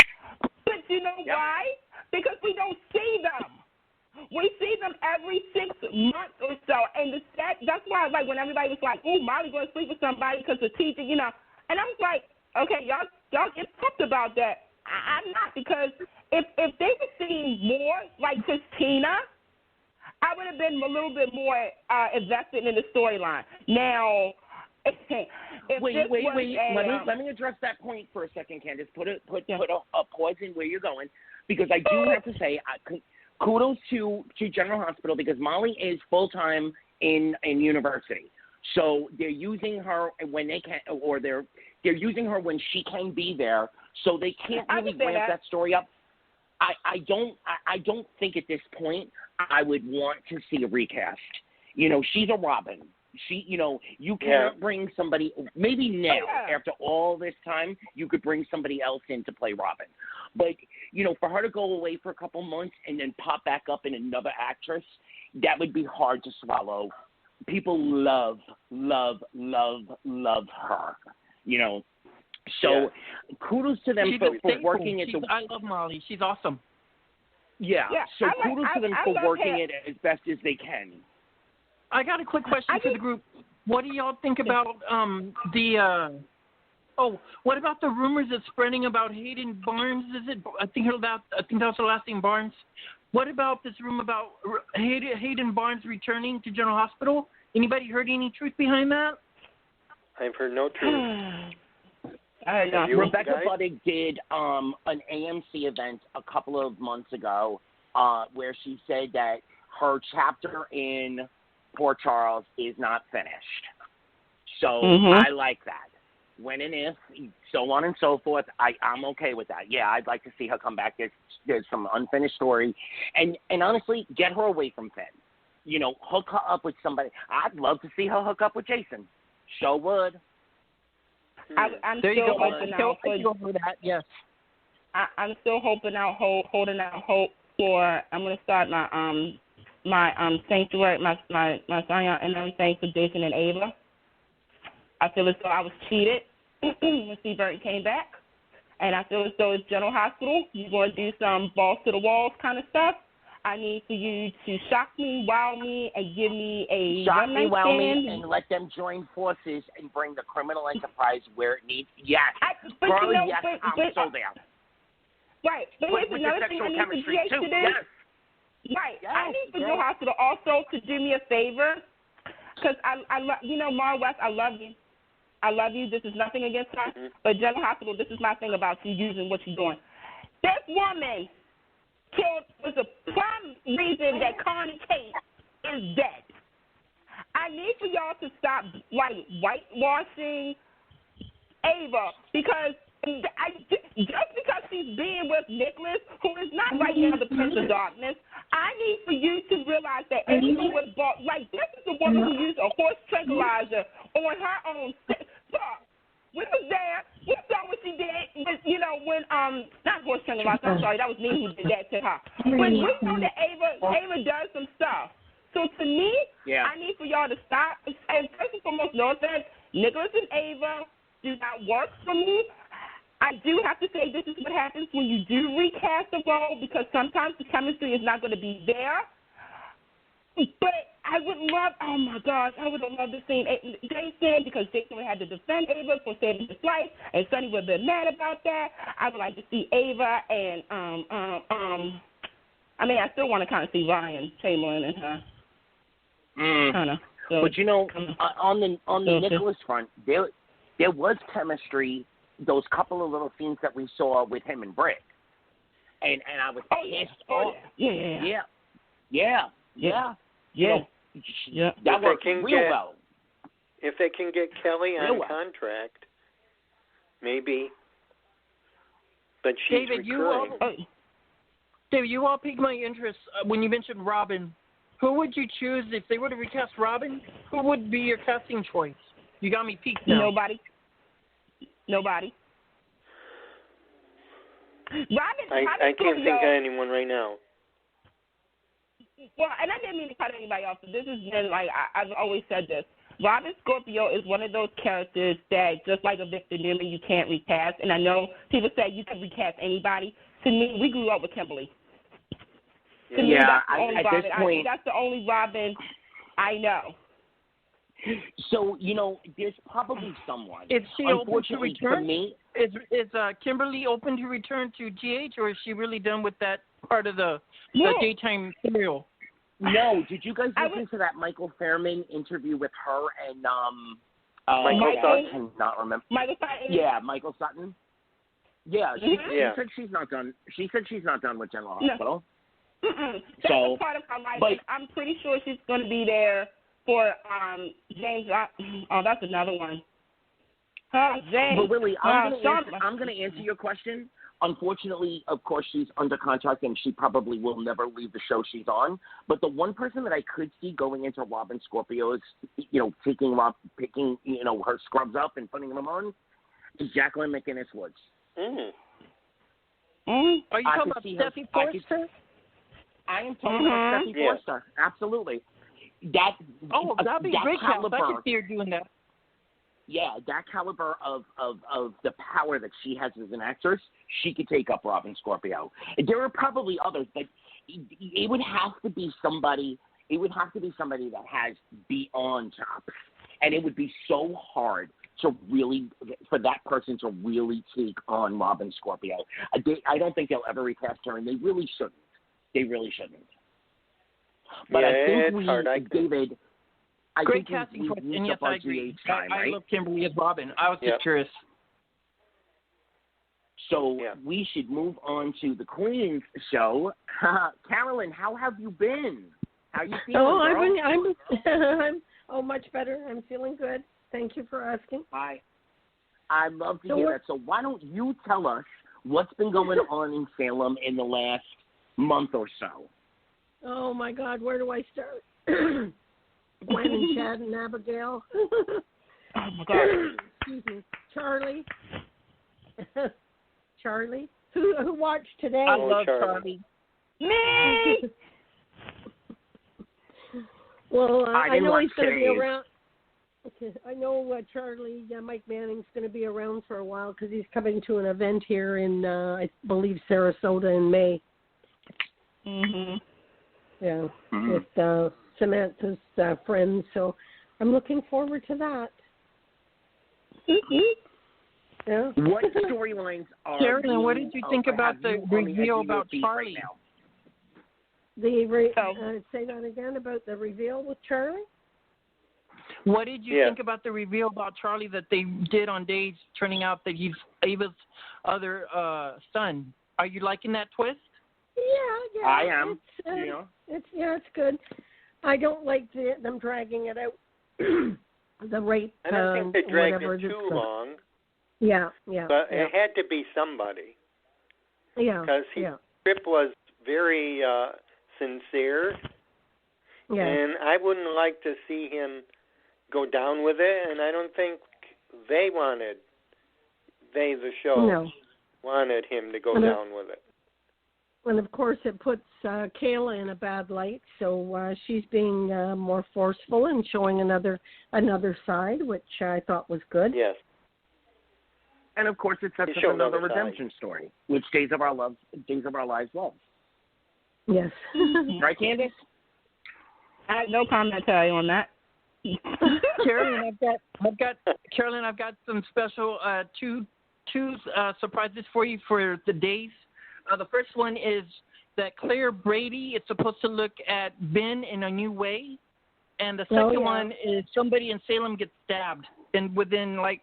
S6: But you know why? Because we don't see them. We see them every 6 months or so, and that's why, like, when everybody was like, "Ooh, Molly going to sleep with somebody because the teacher," and I was like, "Okay, y'all get pumped about that." I'm not, because if they were seeing more like Christina, I would have been a little bit more invested in the storyline. Now,
S4: Let me address that point for a second, Candice. Put a pause in where you're going, because I do have to say, kudos to General Hospital, because Molly is full time in university, so they're using her when they can, or they're using her when she can be there, so they can't really ramp that story up. I don't think at this point I would want to see a recast. She's a Robin. You can't bring somebody, maybe now, after all this time, you could bring somebody else in to play Robin. But, for her to go away for a couple months and then pop back up in another actress, that would be hard to swallow. People love her, So kudos to them for working it.
S7: I love Molly. She's awesome.
S4: Yeah. So kudos to them for working it as best as they can.
S7: I got a quick question for the group. What do y'all think about what about the rumors that's spreading about Hayden Barnes? I think that's the last name, Barnes. What about this rumor about Hayden Barnes returning to General Hospital? Anybody heard any truth behind that?
S3: I've heard no truth.
S4: Rebecca Buddig did an AMC event a couple of months ago where she said that her chapter in Port Charles is not finished. So I like that. When and if, so on and so forth, I'm okay with that. Yeah, I'd like to see her come back. There's some unfinished story. And honestly, get her away from Finn. Hook her up with somebody. I'd love to see her hook up with Jason. Sure would.
S6: I'm still hoping out
S7: for that. Yes.
S6: I'm still holding out hope for. I'm going to start my sanctuary, my sign and everything for Jason and Ava. I feel as though I was cheated when Steve Burton came back, and I feel as though it's General Hospital. You're going to do some balls to the walls kind of stuff. I need for you to shock me, wow me, and give me a
S4: shock me,
S6: one-night
S4: wow
S6: stand.
S4: me, and let them join forces and bring the criminal enterprise where it needs. Yes,
S6: but
S4: girl,
S6: you know,
S4: yes, I'm so there.
S6: Right, but here's
S4: with
S6: another
S4: the
S6: thing
S4: sexual
S6: I need
S4: chemistry
S6: for GH
S4: too.
S6: to do.
S4: Yes.
S6: Right,
S4: Yes,
S6: I need for
S4: yes.
S6: your hospital also to do me a favor, because I love, you know, Mara West, I love you. I love you. This is nothing against her, but General Hospital, this is my thing about you using what you're doing. This woman killed was the prime reason that Connie Tate is dead. I need for y'all to stop like whitewashing Ava, because just because she's being with Nicholas, who is not right now the Prince of Darkness, I need for you to realize that Ava was bought. Like, this is the woman who used a horse tranquilizer on her own. We was there. We saw what she did. But, you know, when not horse tranquilizer. I'm sorry, that was me who did that to her. But we know that Ava does some stuff. So to me, I need for y'all to stop. And first and foremost, no offense, Nicholas and Ava do not work for me. I do have to say this is what happens when you do recast a role, because sometimes the chemistry is not going to be there. But I would love, oh my gosh, I would have loved to see Jason, because Jason would have had to defend Ava for saving his life, and Sonny would have been mad about that. I would like to see Ava and I mean, I still want to kind of see Ryan Chamberlain and her. Kind of. So,
S4: but you know, on the Nicholas front, there was chemistry. Those couple of little scenes that we saw with him and Brick, and I was pissed off. Yeah. That worked real well.
S3: If they can get Kelly on contract, maybe. But she's recurring.
S7: David, you all piqued my interest when you mentioned Robin. Who would you choose if they were to recast Robin? Who would be your casting choice? You got me peaked now.
S6: Nobody.
S3: I can't think of anyone right now.
S6: Well, and I didn't mean to cut anybody off, but this has been like, I've always said this. Robin Scorpio is one of those characters that, just like a Victor Newman, you can't recast. And I know people say you can recast anybody. To me, we grew up with Kimberly. To me, that's the only Robin I know.
S4: So, you know, there's probably someone.
S7: Is she open to return?
S4: For me,
S7: is Kimberly open to return to GH, or is she really done with that part of the daytime serial?
S4: No. Did you guys listen to that Michael Fairman interview with her and
S3: Michael Sutton?
S4: I cannot remember.
S6: Michael Sutton?
S4: Yeah, Michael Sutton. Yeah, she said she's not done. She said she's not done with General Hospital.
S6: That's a part of her life. But I'm pretty sure she's going to be there for James. Oh, that's another one. James.
S4: But Willy, I'm going to answer your question. Unfortunately, of course, she's under contract and she probably will never leave the show she's on. But the one person that I could see going into Robin Scorpio's, you know, picking, you know, her scrubs up and putting them on, is Jacqueline McInnes Woods.
S7: Are you talking about Steffi Forster?
S4: I am talking about Steffi Forster. Absolutely.
S7: That'd be great. I could see her doing that.
S4: Yeah, that caliber of the power that she has as an actress, she could take up Robin Scorpio. There are probably others, but it would have to be somebody. It would have to be somebody that has beyond chops, and it would be so hard to really for that person to really take on Robin Scorpio. I don't think they'll ever recast her, and they really shouldn't. They really shouldn't. But I think David.
S7: Great casting choice, and yes, I agree. I love Kimberly as Robin. I was just curious.
S4: So we should move on to the Queen's show. Carolyn, how have you been? How are you feeling, girl?
S5: I'm much better. I'm feeling good. Thank you for asking.
S4: I'd love to hear that. So why don't you tell us what's been going on in Salem in the last month or so?
S5: Oh, my God. Where do I start? Gwen and Chad and Abigail.
S6: Oh, my God.
S5: Excuse me. Charlie. Who watched today?
S7: I love Charlie.
S6: Me!
S5: Well, I know he's going to be
S4: today.
S5: around. I know Charlie, Mike Manning's going to be around for a while because he's coming to an event here in, I believe, Sarasota in May. Yeah, with Samantha's friends. So I'm looking forward to that. Yeah.
S4: What storylines are
S7: Carolyn, what did you think about the reveal about Charlie?
S4: Right
S5: Say that again about the reveal with Charlie?
S7: What did you think about the reveal about Charlie that they did on Days, turning out that he's Ava's other son? Are you liking that twist?
S5: Yeah.
S4: I am.
S5: It's good. I don't like them dragging it out. The rape.
S3: I don't think they dragged it too long.
S5: Yeah.
S3: But it had to be somebody.
S5: Yeah.
S3: Because Trip was very sincere.
S5: Yeah.
S3: And I wouldn't like to see him go down with it, and I don't think the show, wanted him to go down with it.
S5: And of course, it puts Kayla in a bad light, so she's being more forceful and showing another side, which I thought was good.
S3: Yes.
S4: And of course, it sets up another redemption story, which Days of Our Lives loves.
S5: Yes.
S4: Right, Candice?
S6: I have no commentary on that.
S7: Carolyn, I've got some special two surprises for you for the Days. The first one is that Claire Brady is supposed to look at Ben in a new way, and the second one is somebody in Salem gets stabbed, and within like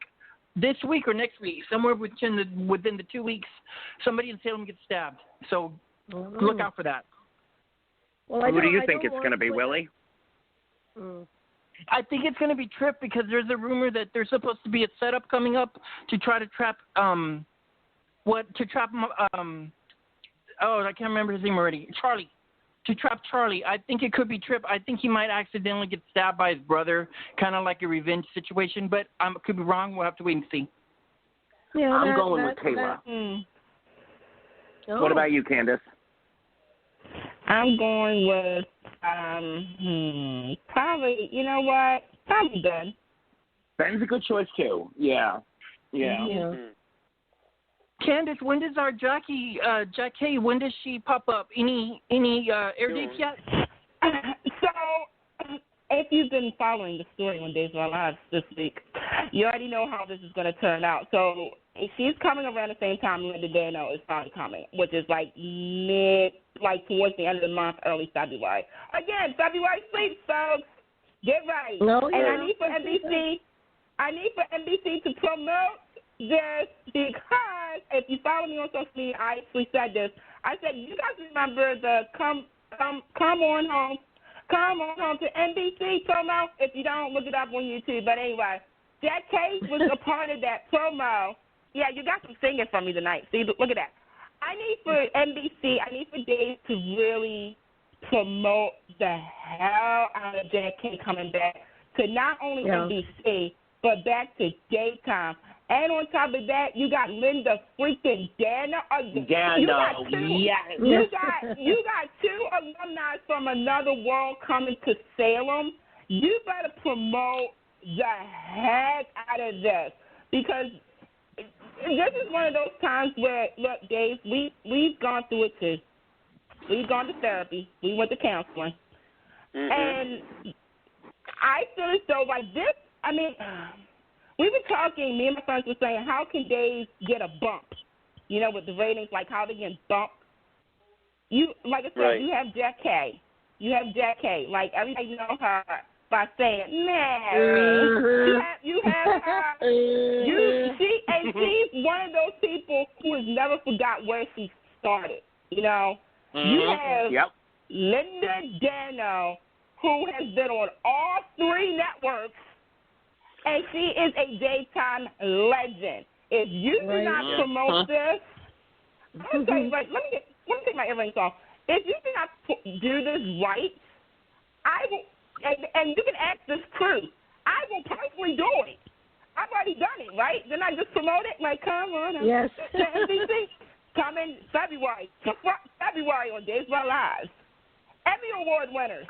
S7: this week or next week, somewhere within the 2 weeks, somebody in Salem gets stabbed. So look out for that.
S5: Well,
S4: who do you think it's going to be, Willy?
S7: I think it's going to be Trip because there's a rumor that there's supposed to be a setup coming up to try to trap I can't remember his name already. Charlie. To trap Charlie. I think it could be Trip. I think he might accidentally get stabbed by his brother, kind of like a revenge situation, but I could be wrong. We'll have to wait and see.
S5: Yeah,
S4: I'm going with Kayla. What about you, Candice?
S6: I'm going with probably, you know what? Probably Ben.
S4: Ben's a good choice too. Yeah.
S7: Candice, when does our Jackie, when does she pop up? Any air dates yet?
S6: So, if you've been following the story on Days of Our Lives this week, you already know how this is going to turn out. So, she's coming around the same time Linda Dano is probably coming, which is like towards the end of the month, early February. Again, February sleeps, folks. Get right. And I need for NBC to promote this because if you follow me on social media, I actually said this. I said, you guys remember the come on home to NBC promo? If you don't, look it up on YouTube. But anyway, Jack K was a part of that promo. Yeah, you got some singing from me tonight. See, look at that. I need for NBC, I need for Dave to really promote the hell out of Jack K coming back to not only NBC, but back to daytime. And on top of that, you got Linda freaking Dano. You got two alumni from another world coming to Salem. You better promote the heck out of this because this is one of those times where, look, Dave, we've gone through it too. We've gone to therapy. We went to counseling. And I feel as though like this, I mean, we were talking, me and my friends were saying, how can Dave get a bump? You know, with the ratings, like how they get bumped. Like I said, you have Jack K. Like everybody know her by saying, Mary. You have her. She's one of those people who has never forgot where she started. You know, you have Linda Dano, who has been on all three networks, and she is a daytime legend. If you do not promote this, let me take my earrings off. If you do not do this right, I will, and you can ask this crew, I will personally do it. I've already done it, right? Then I just promote it, like, come on.
S5: Yes.
S6: To NBC, come in February on Days of Our Lives. Emmy Award winners.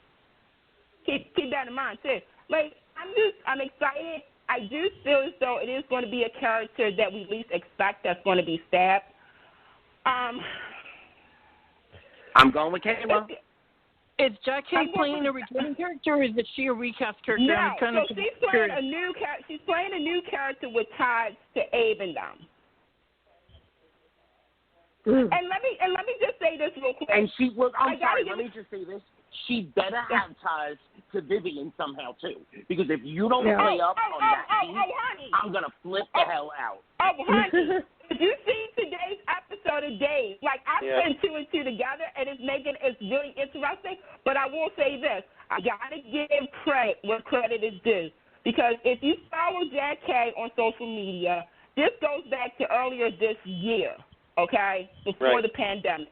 S6: Keep that in mind, too. Like, I'm excited. I do feel as though it is going to be a character that we least expect that's going to be stabbed.
S4: I'm going with Kayla.
S7: Is Jack Hay playing a returning character, or is she a recast character?
S6: No,
S7: I'm kind of
S6: so she's playing a new character. She's playing a new character with ties to Abe and them. And let me just say this real quick.
S4: And she was. I'm sorry. Let me just say this. She better have ties to Vivian somehow too, because if you don't play up on that team, I'm gonna flip the hell out.
S6: Oh, honey, if you see today's episode of Days, like I put 2 and 2 together, and it's really interesting. But I will say this: I gotta give credit where credit is due, because if you follow Jack Hay on social media, this goes back to earlier this year, okay, before the pandemic.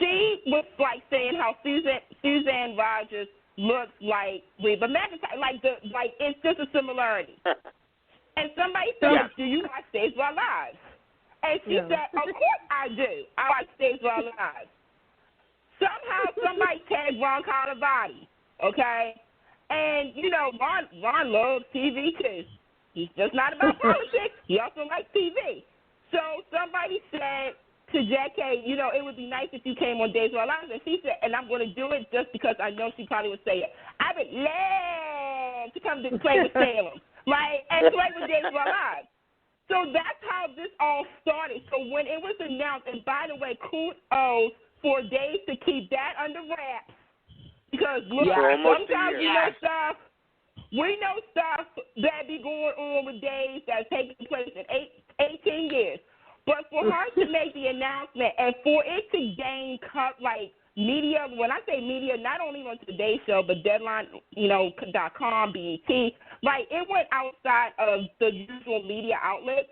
S6: She was like saying how Suzanne Rogers looks like Reba McEntire, like it's just a similarity. And somebody said, "Do you watch Days of Our Lives?" And she said, "Of course I do. I watch Days of Our Lives." Somehow somebody tagged Ron Carlivati, okay? And you know, Ron loves TV too. He's just not about politics. He also likes TV. So somebody said to Jack Hay, you know, it would be nice if you came on Days of Our Lives. And she said, and I'm going to do it just because I know she probably would say it. I would love to come to play with Salem, right, and play with Days of Our Lives. So that's how this all started. So when it was announced, and by the way, kudos for Days to keep that under wraps, because look, sometimes we know stuff that be going on with Days that's taking place in 18 years. But for her to make the announcement and for it to gain media, when I say media, not only on Today's Show, but Deadline, .com, BET, it went outside of the usual media outlets.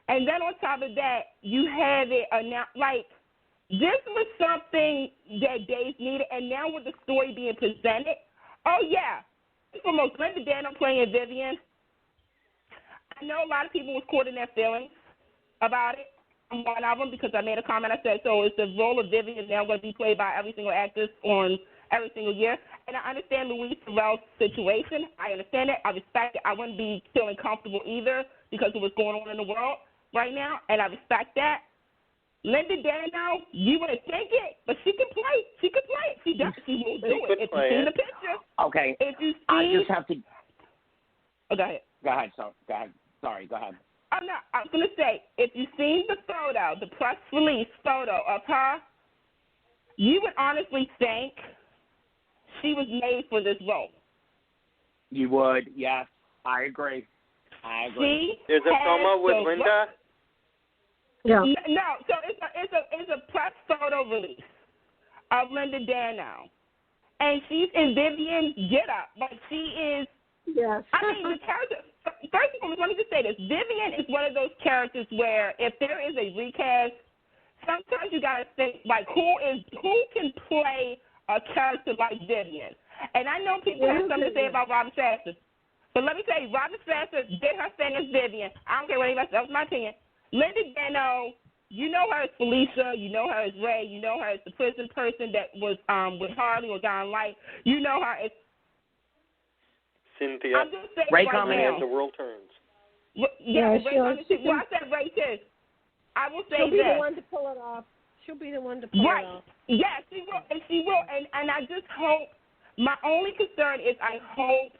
S6: And then on top of that, you have it announced, this was something that Days needed, and now with the story being presented, for most, Linda Dano playing Vivian, I know a lot of people was caught in their feelings about it. I'm one of them because I made a comment. I said, so is the role of Vivian now going to be played by every single actress on every single year? And I understand Louise Theroux situation. I understand it. I respect it. I wouldn't be feeling comfortable either because of what's going on in the world right now, and I respect that. Linda Dano, you wouldn't think it, but she can play. She can play it. She does. She will do it. If you see the picture.
S4: Okay.
S6: If you see.
S4: I just have to.
S6: Oh, go ahead.
S4: Go ahead. Sorry. Go ahead.
S6: I'm not. I was going to say, if you seen the photo, the press release photo of her, you would honestly think she was made for this role.
S4: You would, yes. I agree.
S3: There's a promo with Linda.
S5: Yeah.
S6: No, so it's a press photo release of Linda Dano, and she's in Vivian's get-up, but she is.
S5: Yes.
S6: I mean, the character. First of all, let me just say this. Vivian is one of those characters where if there is a recast, sometimes you got to think, who can play a character like Vivian? And I know people have something to say about Robin Strasser. But let me tell you, Robin Strasser did her thing as Vivian. I don't care what anybody says. That was my opinion. Linda Dano, you know her as Felicia. You know her as Ray. You know her as the prison person that was with Harley or Don Light. You know her as
S3: Cynthia.
S6: I'm just saying
S4: Ray
S6: right now.
S3: As the world turns.
S6: Yeah, Ray I said Ray too. I will say
S5: She'll
S6: this.
S5: be the one to pull it off. She'll be the one to pull it off.
S6: Yes, she will, and she will. And I just hope. My only concern is I hope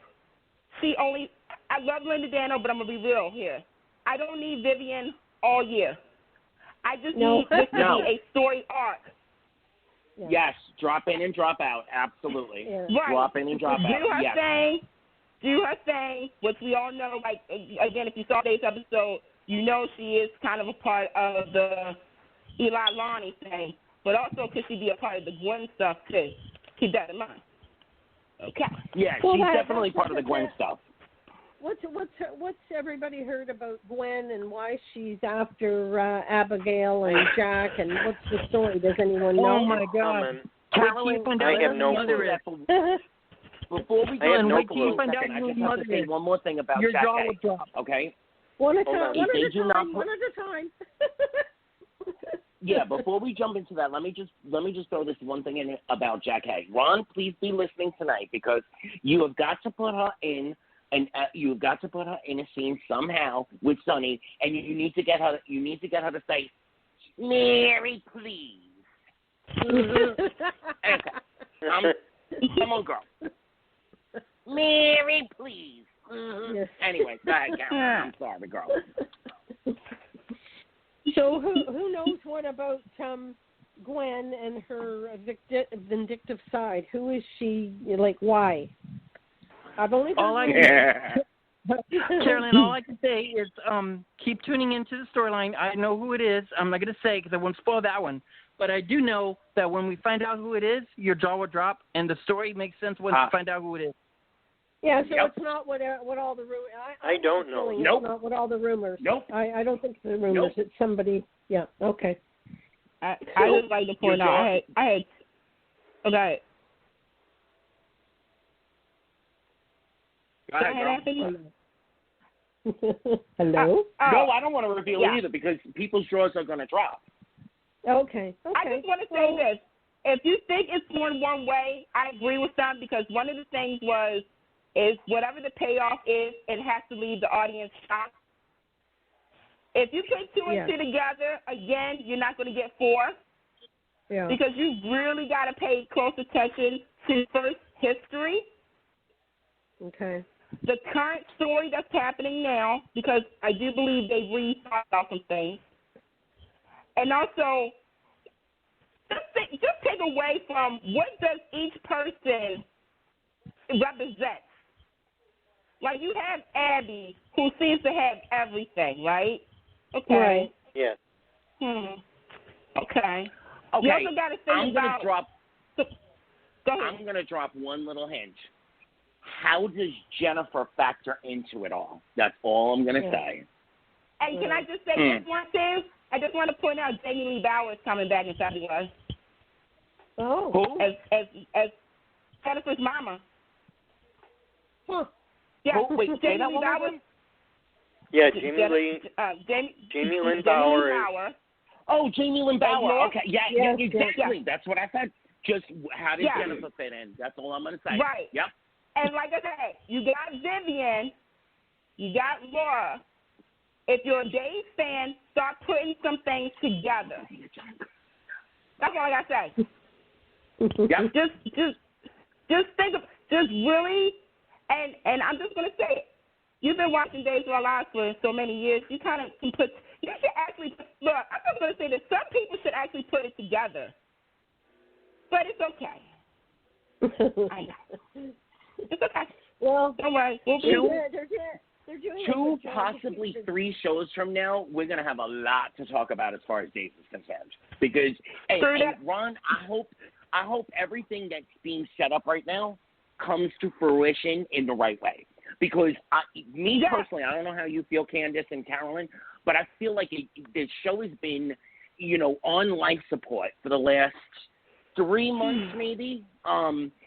S6: I love Linda Dano, but I'm gonna be real here. I don't need Vivian all year. I just need this to be a story arc.
S5: Yeah.
S4: Yes, drop in and drop out. Absolutely.
S6: Yeah. Right.
S4: Drop in and drop out.
S6: Do her thing, which we all know, again, if you saw today's episode, you know she is kind of a part of the Eli Lonnie thing, but also could she be a part of the Gwen stuff, too? Keep that in mind. Okay.
S4: Yeah, she's definitely part of the Gwen stuff.
S5: What's everybody heard about Gwen and why she's after Abigail and Jack, and what's the story? Does anyone know?
S7: Oh, my God.
S4: Carolyn,
S3: I have no clue.
S4: Before we go in, wait till you
S7: find out
S4: I just have to say one more thing about
S7: your
S4: Jack
S7: jaw
S4: Hay,
S7: will drop.
S4: okay?
S5: One at a time.
S4: Yeah, before we jump into that, let me just throw this one thing in about Jack Hay. Ron, please be listening tonight because you have got to put her in you've got to put her in a scene somehow with Sonny, and you need to get her to say, "Mary, please." Okay. Come on, girl. Mary, please.
S5: Yes.
S4: Anyway, go ahead, Carolyn. I'm sorry, girl.
S5: So who knows what about Gwen and her vindictive side? Who is she? Like, why? I've only
S7: Carolyn, all I can say is keep tuning into the storyline. I know who it is. I'm not going to say because I won't spoil that one. But I do know that when we find out who it is, your jaw will drop, and the story makes sense once you find out who it is.
S5: Yeah, so it's not what all the rumors.
S3: I don't know.
S5: Nope. It's not what all the rumors.
S3: Nope.
S5: I don't think it's the rumors.
S3: Nope.
S5: It's somebody. Yeah. Okay.
S6: I just like to point out. I had. Okay.
S4: Go ahead, girl.
S5: Hello?
S4: No, I don't want to reveal either because people's jaws are going to drop.
S5: Okay.
S6: I just want to say this. If you think it's going one way, I agree with them because one of the things is whatever the payoff is, it has to leave the audience shocked. If you put two and two together, again, you're not going to get 4.
S5: Yeah.
S6: Because you really got to pay close attention to first history.
S5: Okay.
S6: The current story that's happening now, because I do believe they rethought about some things. And also, just take away from what does each person represent. Like you have Abby, who seems to have everything, right? Okay.
S5: Right.
S3: Yeah.
S6: Okay.
S4: Okay.
S6: You also got to think about.
S4: I'm going to drop one little hint. How does Jennifer factor into it all? That's all I'm going to say.
S6: And can I just say this one too? I just want to point out Jamie Lee Bowers coming back in February.
S5: Oh.
S4: Who?
S6: As Jennifer's mama.
S5: Huh.
S6: Yeah.
S4: Who? Wait,
S6: Jamie Lee Bowers.
S3: Yeah, Jamie Lynn Bowers.
S4: Oh, Jamie Lynn Bauer. Okay, yeah, exactly.
S6: Yeah.
S4: That's what I said. Just how did Jennifer fit in? That's all I'm going to say.
S6: Right.
S4: Yep.
S6: And like I said, you got Vivian, you got Laura. If you're a Dave fan, start putting some things together. That's all I got to say.
S4: Yep.
S6: Just think of, just really, and I'm just going to say it. You've been watching Days of Our Lives for so many years. You kind of can put, you should actually, look, I'm just going to say that some people should actually put it together. But it's okay. I know. It's okay.
S5: Well,
S6: don't worry.
S5: They're doing
S4: 2, possibly 3 shows from now, we're going to have a lot to talk about as far as Days is concerned. Because, and Ron, I hope everything that's being set up right now comes to fruition in the right way. Because personally, I don't know how you feel, Candice and Carolyn, but I feel like the show has been, on life support for the last 3 months maybe.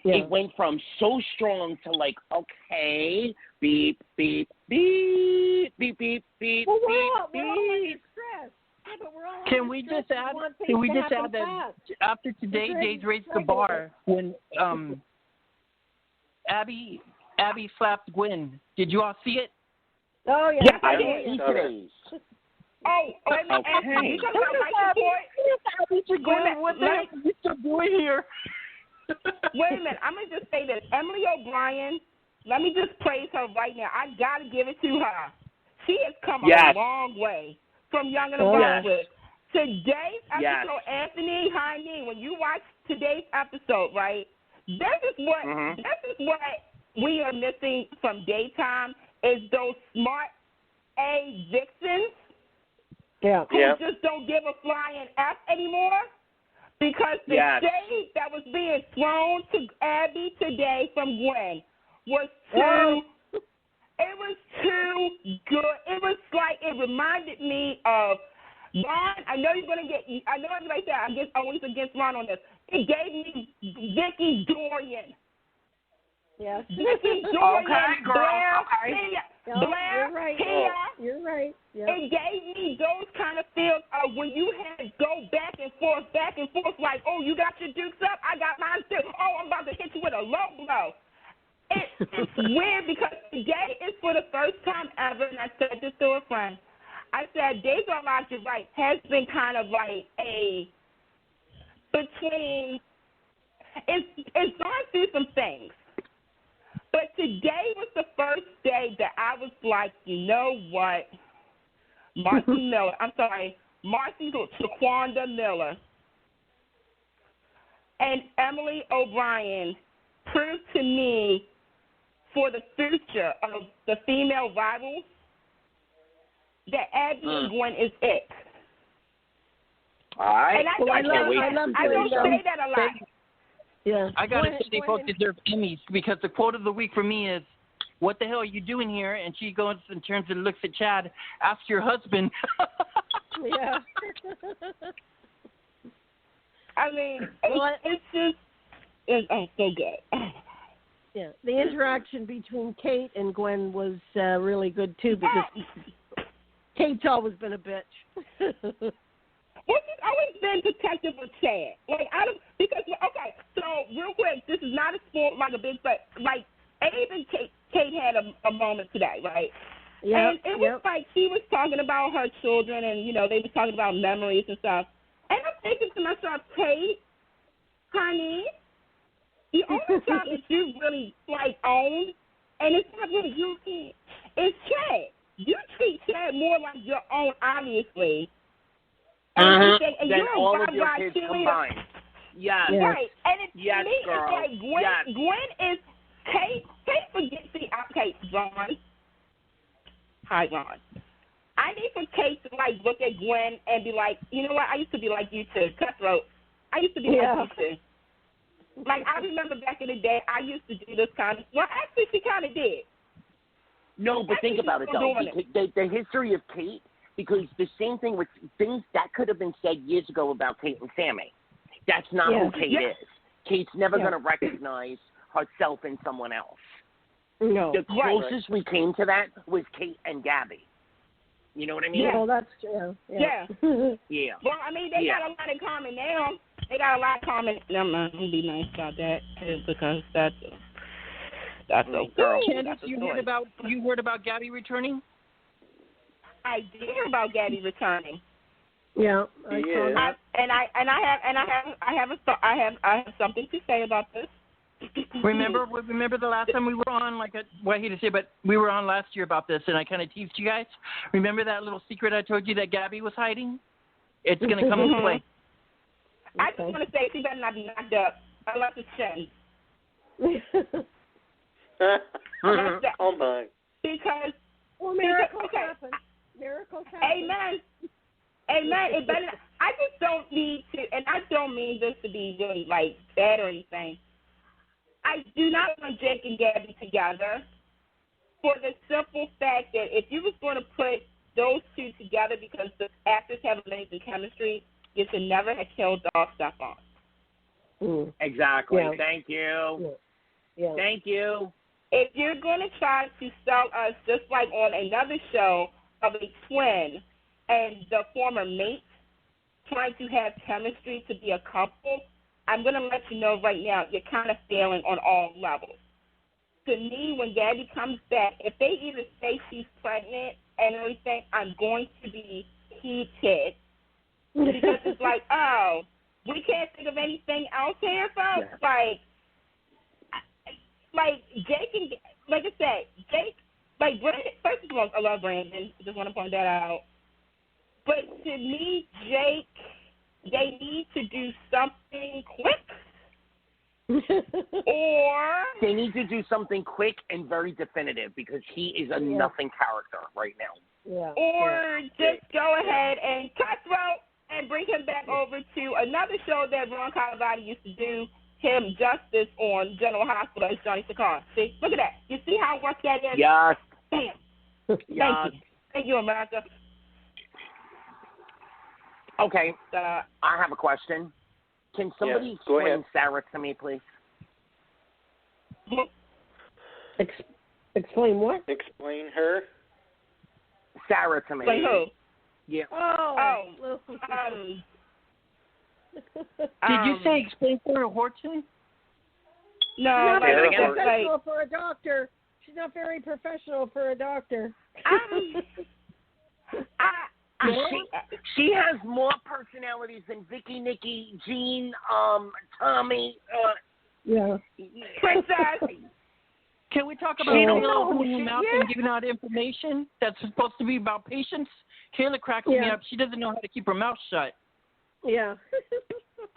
S4: It went from so strong to like, okay, beep, beep, beep, beep, beep, beep,
S5: well,
S4: beep,
S5: we're all under stress. Yeah, but we're all
S7: Can we just add that after today, Days raised the bar when Abby slapped Gwen. Did you all see it?
S5: Oh, yeah.
S6: Yes, I did. Oh,
S4: okay.
S6: You talking about life support?
S7: What the heck are you doing here?
S6: Wait a minute. I'm going to just say this. Emily O'Brien, let me just praise her right now. I got to give it to her. She has come a long way from Young and the Restless. Today's episode, Anthony Heine, when you watch today's episode, right, this is what we are missing from daytime is those smart A vixens who just don't give a flying F anymore. Because the shade that was being thrown to Abby today from Gwen was too, it was too good. It was like, it reminded me of Ron. I know everybody said I'm always against Ron on this. It gave me Vicky Dorian.
S5: Yes.
S6: Vicky Dorian,
S4: okay, girl.
S6: Blair,
S5: you're right.
S6: Tia.
S5: You're right. Yep.
S6: It gave me those kind of feels of when you had to go back and forth, like, oh, you got your dukes up, I got mine too. Oh, I'm about to hit you with a low blow. It's weird because today is for the first time ever, and I said this to a friend. I said, Days of Our Lives, you're right, has been kind of like between it's gone through some things. But today was the first day that I was like, you know what? Marcy Shaquanda Miller and Emily O'Brien proved to me for the future of the female rivals that Abby and Gwen is it.
S4: All right.
S6: And I don't say that a lot.
S7: Yeah. I got to say they both deserve Emmys because the quote of the week for me is, "What the hell are you doing here?" And she goes and turns and looks at Chad, "Ask your husband."
S5: Yeah.
S6: I mean, it's so good.
S5: Yeah, the interaction between Kate and Gwen was really good too because Kate's always been a bitch.
S6: Well, she's always been protective of Chad. So real quick, this is not a sport like a big, but like Abe and Kate had a moment today, right?
S5: Yeah.
S6: And it was like she was talking about her children, and they were talking about memories and stuff. And I'm thinking to myself, Kate, honey, the only child that you really own, and it's not really your kid, it's Chad. You treat Chad more like your own, obviously. And
S4: than all of your kids combined. Yes.
S6: Right. And it's
S4: yes,
S6: me,
S4: girl.
S6: it's like Gwen.
S4: Yes.
S6: Gwen is Kate forget. See, okay, Ron. Hi, Ron. I need for Kate to look at Gwen and be like, you know what? I used to be like you too, cutthroat. I used to be like you too. I remember back in the day, I used to do this kind of. Well, actually, she kind of did.
S4: No, but think about it though. The history of Kate. Because the same thing with things that could have been said years ago about Kate and Sammy. That's not who Kate is. Kate's never going to recognize herself in someone else.
S5: No.
S4: The closest we came to that was Kate and Gabby. You know what I mean?
S5: Yeah, well, that's true.
S6: Yeah.
S4: Yeah.
S6: Well, I mean, they got a lot in common now. They got a lot in common. I'm going to be nice about that because that's a girl.
S7: Candice, you heard about Gabby returning?
S6: I did hear about Gabby returning.
S5: Yeah, I saw that.
S6: I have something to say about this.
S7: Remember the last time we were on, I hate to say, but we were on last year about this, and I kind of teased you guys. Remember that little secret I told you that Gabby was hiding? It's going to come into play.
S6: I just want to say she better not be knocked up unless it's Shen.
S3: Oh my!
S6: Because
S5: miracles happen. Miracles happen.
S6: Amen. It better. I just don't need to, and I don't mean this to be really bad or anything. I do not want Jake and Gabby together for the simple fact that if you was going to put those two together because the actors have amazing chemistry, you should never have killed off Stephon.
S4: Exactly.
S5: Yeah.
S4: Thank you.
S5: Yeah.
S4: Thank you.
S6: If you're going to try to sell us just like on another show of a twin and the former mate trying to have chemistry to be a couple, I'm going to let you know right now, you're kind of failing on all levels. To me, when Gabby comes back, if they either say she's pregnant and everything, I'm going to be heated. Because it's we can't think of anything else here, folks. Yeah. Jake and, like I said, Brandon, first of all, I love Brandon. I just want to point that out. But to me, Jake, they need to do something quick. Or
S4: they need to do something quick and very definitive because he is a nothing character right now.
S5: Yeah.
S6: Or just go ahead and cutthroat and bring him back over to another show that Ron Calavati used to do him justice on General Hospital as Johnny Sakar. See? Look at that. You see how work that is?
S4: Yes.
S6: Bam.
S4: Yes.
S6: Thank you, America.
S4: Okay. I have a question. Can somebody explain Sarah to me, please?
S5: Explain what?
S3: Explain her?
S4: Sarah to me.
S6: Explain who?
S4: Yeah.
S7: Did you say explain for Horton?
S6: No,
S5: she's not very professional for a doctor. She's not very professional for a doctor.
S4: She has more personalities than Vicky, Nikki, Jean, Tommy.
S5: Yeah.
S6: Princess.
S7: Can we talk about Kayla opening her mouth and giving out information that's supposed to be about patience? Kayla cracks me up. She doesn't know how to keep her mouth shut.
S5: Yeah.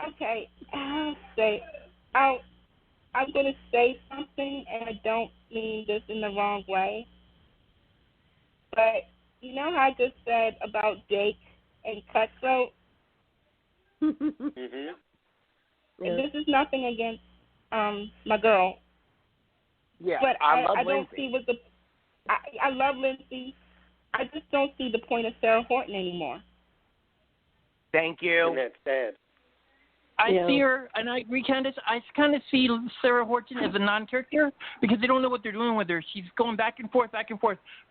S6: Okay. I'm going to say something, and I don't mean this in the wrong way. But you know how I just said about Jake and Cutthroat?
S3: Mhm.
S6: And this is nothing against my girl.
S4: Yeah,
S6: but
S4: I love
S6: don't
S4: Lindsay.
S6: see what the I love Lindsay. I just don't see the point of Sarah Horton anymore.
S4: Thank you.
S3: And that's sad.
S7: I see her, and I agree, Candice. I kind of see Sarah Horton as a non-character because they don't know what they're doing with her. She's going back and forth.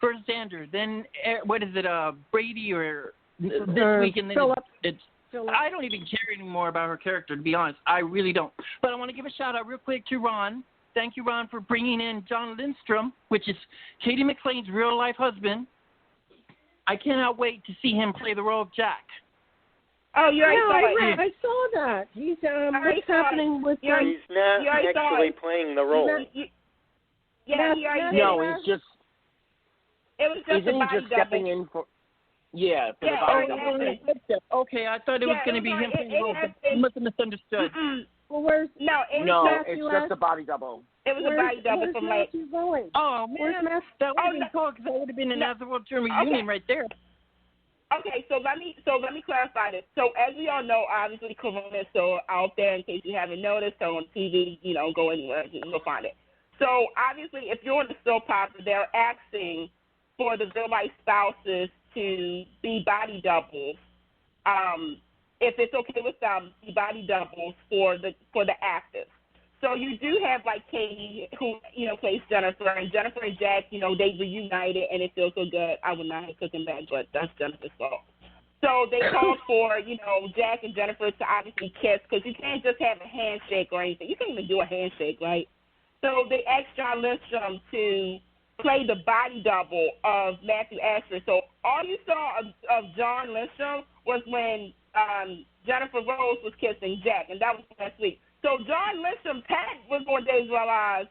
S7: First Xander, then what is it, Brady or this week, and then it's I don't even care anymore about her character, to be honest. I really don't. But I want to give a shout-out real quick to Ron. Thank you, Ron, for bringing in John Lindstrom, which is Katie McLean's real-life husband. I cannot wait to see him play the role of Jack.
S6: Oh, you already
S5: I saw that. He's what's happening with him?
S3: He's not actually playing the role.
S6: He already
S4: No, he's just.
S6: It was just
S4: isn't he just stepping in for? Yeah, for the body double.
S7: Okay, I thought it was going to be him playing the role. I must have misunderstood.
S5: Well, where's
S4: it's just a body double.
S6: It was a body double from
S5: Matthew going?
S7: Oh man, that would have been cool because that would have been an World Tour reunion right there.
S6: Okay, so let me clarify this. So as we all know, obviously Corona is still out there in case you haven't noticed. So on TV, go anywhere, you'll find it. So obviously, if you're in the soap opera, they're asking for the real life spouses to be body doubles. If it's okay with them, be body doubles for the actors. So you do have like Katie, who plays Jennifer, and Jennifer and Jack, they reunited, and it feels so good. I would not have cooking back, but that's Jennifer's fault. So they called for Jack and Jennifer to obviously kiss, because you can't just have a handshake or anything. You can't even do a handshake, right? So they asked John Lindstrom to play the body double of Matthew Ashford. So all you saw of John Lindstrom was when Jennifer Rose was kissing Jack, and that was last week. So John Lindstrom Pat was on Days of Our Lives.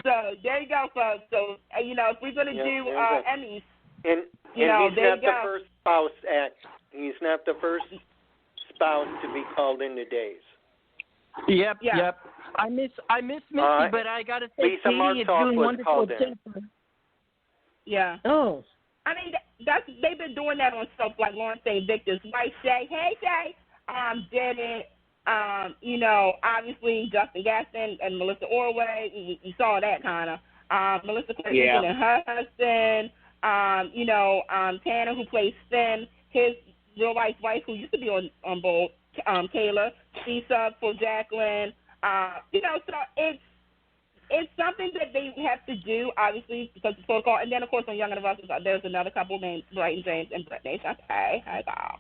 S6: So there you go, folks. So if we're gonna do Emmys,
S3: and he's not the first spouse he's not the first spouse to be called into Days.
S7: Yep. I miss Misty, but I gotta say,
S3: Lisa
S7: Katie is doing wonderful with Jennifer.
S6: Yeah.
S5: Oh.
S6: I mean, they've been doing that on stuff like Lawrence St. Victor's. Wife Shay, hey Shay, did it. Obviously Justin Gaston and Melissa Orway, we saw that kind of. Melissa Clarkson and her husband. Tanner, who plays Finn, his real life wife, who used to be on Bold, Kayla, she subbed for Jacqueline. So it's something that they have to do, obviously, because it's protocol. And then, of course, on Young and the Restless, there's another couple named Brighton James and Brittany. Hey, y'all.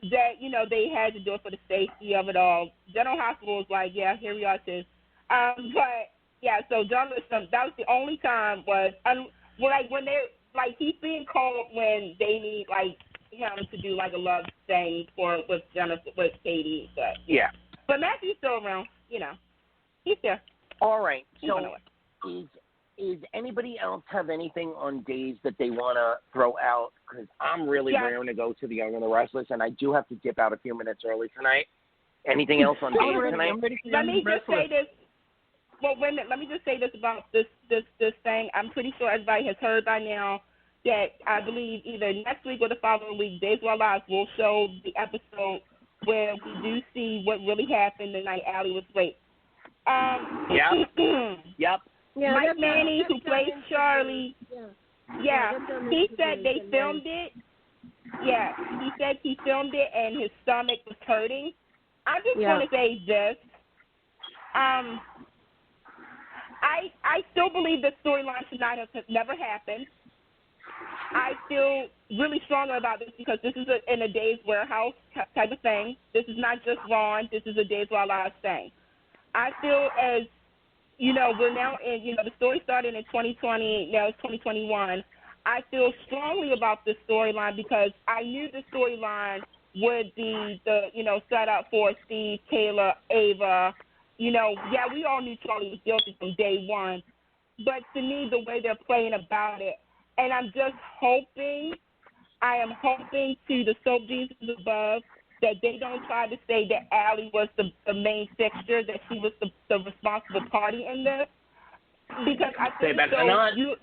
S6: That, they had to do it for the safety of it all. General Hospital was like, yeah, here we are, sis. But, yeah, so John Lindstrom, that was the only time when they're, he's being called when they need, him to do, a love thing with Jennifer, with Katie. But,
S4: yeah.
S6: But Matthew's still around, He's there.
S4: All right. So is anybody else have anything on Days that they want to throw out? Because I'm really raring to go to the Young and the Restless, and I do have to dip out a few minutes early tonight. Anything else on Days tonight?
S6: Let me just say this. Well, wait a minute. Let me just say this about this thing. I'm pretty sure everybody has heard by now that I believe either next week or the following week, Days of Our Lives will show the episode where we do see what really happened the night Allie was raped.
S4: Yep.
S5: Yeah,
S6: Mike Manny, who plays Charlie, he said they filmed it. Yeah, he said he filmed it and his stomach was hurting. I just want to say this. I still believe the storyline should not have never happened. I feel really strongly about this because this is in a Days Warehouse type of thing. This is not just Ron. This is a Days of Our Lives thing. I feel as, we're now in, the story started in 2020, now it's 2021. I feel strongly about this storyline because I knew the storyline would be the, set up for Steve, Taylor, Ava. We all knew Charlie was guilty from day one. But to me, the way they're playing about it, and I'm just hoping, to the soap Jesus above, that they don't try to say that Allie was the main fixture, that she was the responsible party in this. Because I think you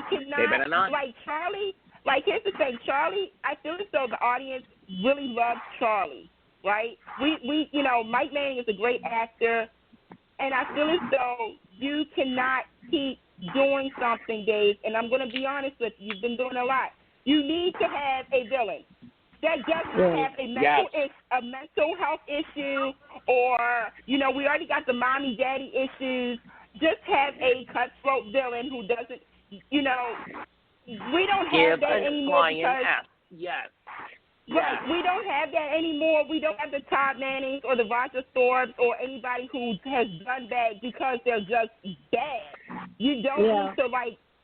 S6: cannot, like Charlie, like here's the thing, Charlie, I feel as though the audience really loves Charlie, right? We Mike Manning is a great actor, and I feel as though you cannot keep doing something, Dave, and I'm going to be honest with you, you've been doing a lot. You need to have a villain that doesn't have a mental health issue, or, we already got the mommy-daddy issues. Just have a cutthroat villain who doesn't, we don't have that anymore because right, we don't have that anymore. We don't have the Todd Mannings or the Roger Thorbs or anybody who has done bad because they're just bad. You don't need to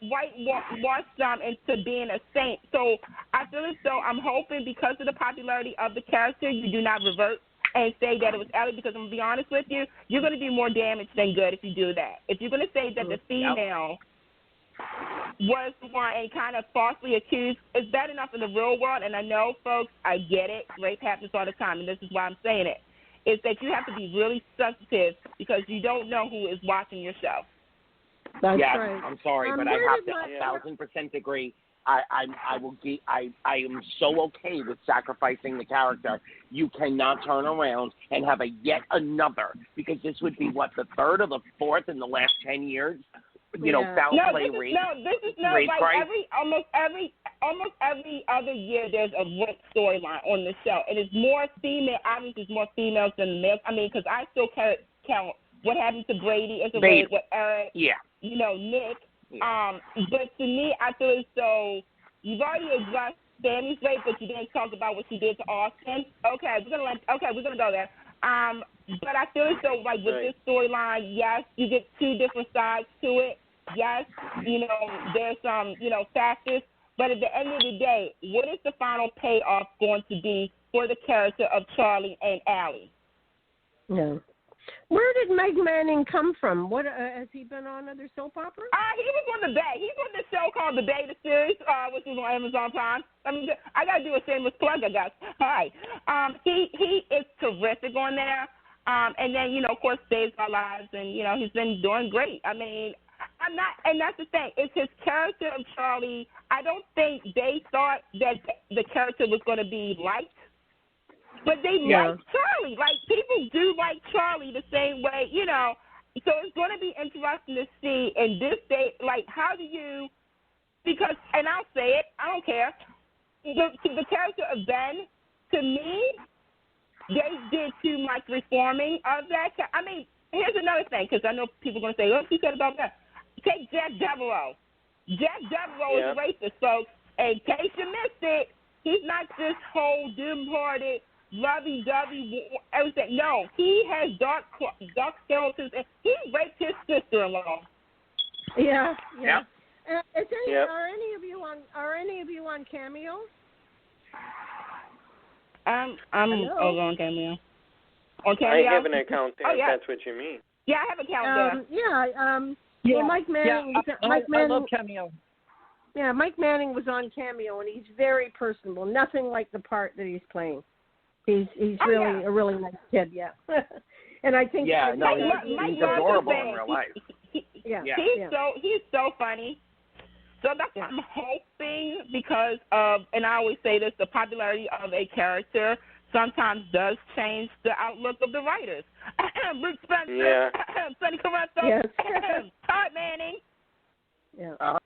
S6: whitewash them into being a saint. So I feel as though I'm hoping because of the popularity of the character, you do not revert and say that it was Ellie, because I'm going to be honest with you, you're going to do more damage than good if you do that. If you're going to say that the female was the one and kind of falsely accused, it's bad enough in the real world, and I know, folks, I get it. Rape happens all the time, and this is why I'm saying it. Is that you have to be really sensitive because you don't know who is watching your show.
S5: That's
S4: yes,
S5: right.
S4: I'm sorry, but I have to 1,000% agree. I am so okay with sacrificing the character. You cannot turn around and have yet another, because this would be the third or the fourth in the last 10 years. Foul play rape.
S6: Almost every other year there's a rape storyline on the show, and it's more female. Obviously, it's more females than males. I mean, because I still count what happened to Brady as a rape with Eric. Yeah. Nick. Yeah. But to me, I feel as though you've already addressed Sammy's rape, but you didn't talk about what she did to Austin. Okay, we're gonna go there. But I feel as though with this storyline, yes, you get two different sides to it. Yes, there's some factors, but at the end of the day, what is the final payoff going to be for the character of Charlie and Allie?
S5: Yeah. Where did Mike Manning come from? What has he been on other soap operas?
S6: He was on The Bay. He's on this show called The Bay, the series, which is on Amazon Prime. I mean, I gotta do a shameless plug, I guess. Hi. He is terrific on there. And then of course, Saves Our Lives, and he's been doing great. I mean, and that's the thing. It's his character of Charlie. I don't think they thought that the character was going to be liked. But they like Charlie. Like, people do like Charlie the same way, So it's going to be interesting to see in this day, how do you, because, and I'll say it, I don't care, the character of Ben, to me, they did too much reforming of that. I mean, here's another thing, because I know people are going to say, what she said about that? Take Jack Devereaux. Jack Devereaux is a racist, folks. In case you missed it, he's not this whole dim-hearted, lovey-dovey, everything. No, he has dark skeletons, and he raped his sister-in-law.
S5: Yeah. Are any of you on Cameo?
S6: I'm on Cameo. On Cameo?
S3: I have an account there. If that's what you mean.
S6: Yeah, I have an account there.
S5: Well, Mike Manning.
S7: I love Cameo.
S5: Yeah, Mike Manning was on Cameo, and he's very personable. Nothing like the part that he's playing. He's really a really nice kid. Yeah. And I think
S4: he's adorable in real life.
S6: He's so funny. So that's what I'm hoping, because of, and I always say this, the popularity of a character sometimes does change the outlook of the writers. Bruce Spencer, Sonny Corretto, Todd Manning.
S5: Yeah.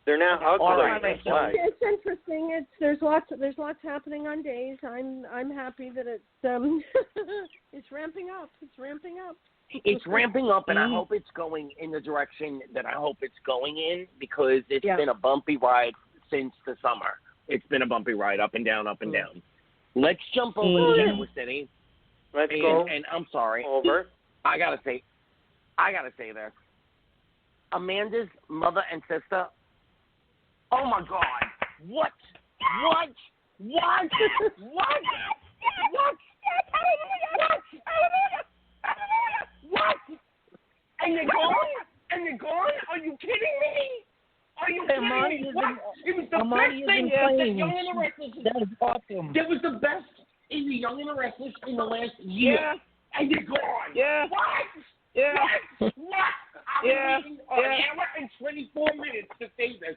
S3: They're not ugly.
S5: It's interesting. There's lots happening on days. I'm happy that it's it's ramping up.
S4: It's ramping up, and I hope it's going in the direction that I hope it's going in, because it's been a bumpy ride since the summer. It's been a bumpy ride, up and down, up and down. Let's jump over to Iowa City.
S3: Let's go.
S4: And I'm sorry.
S3: Over.
S4: I gotta say this. Amanda's mother and sister. Oh my God! What? What? What? What? What? What? And they're gone? And they're gone? Are you kidding me? Are you kidding me? What? It was the best thing that Young and the Restless.
S7: That was awesome.
S4: That was the best in the Young and the Restless in the last year.
S6: Yeah.
S4: And they're gone.
S6: Yeah.
S4: What?
S6: Yeah.
S4: What? I've been waiting an hour and 24 minutes to say this.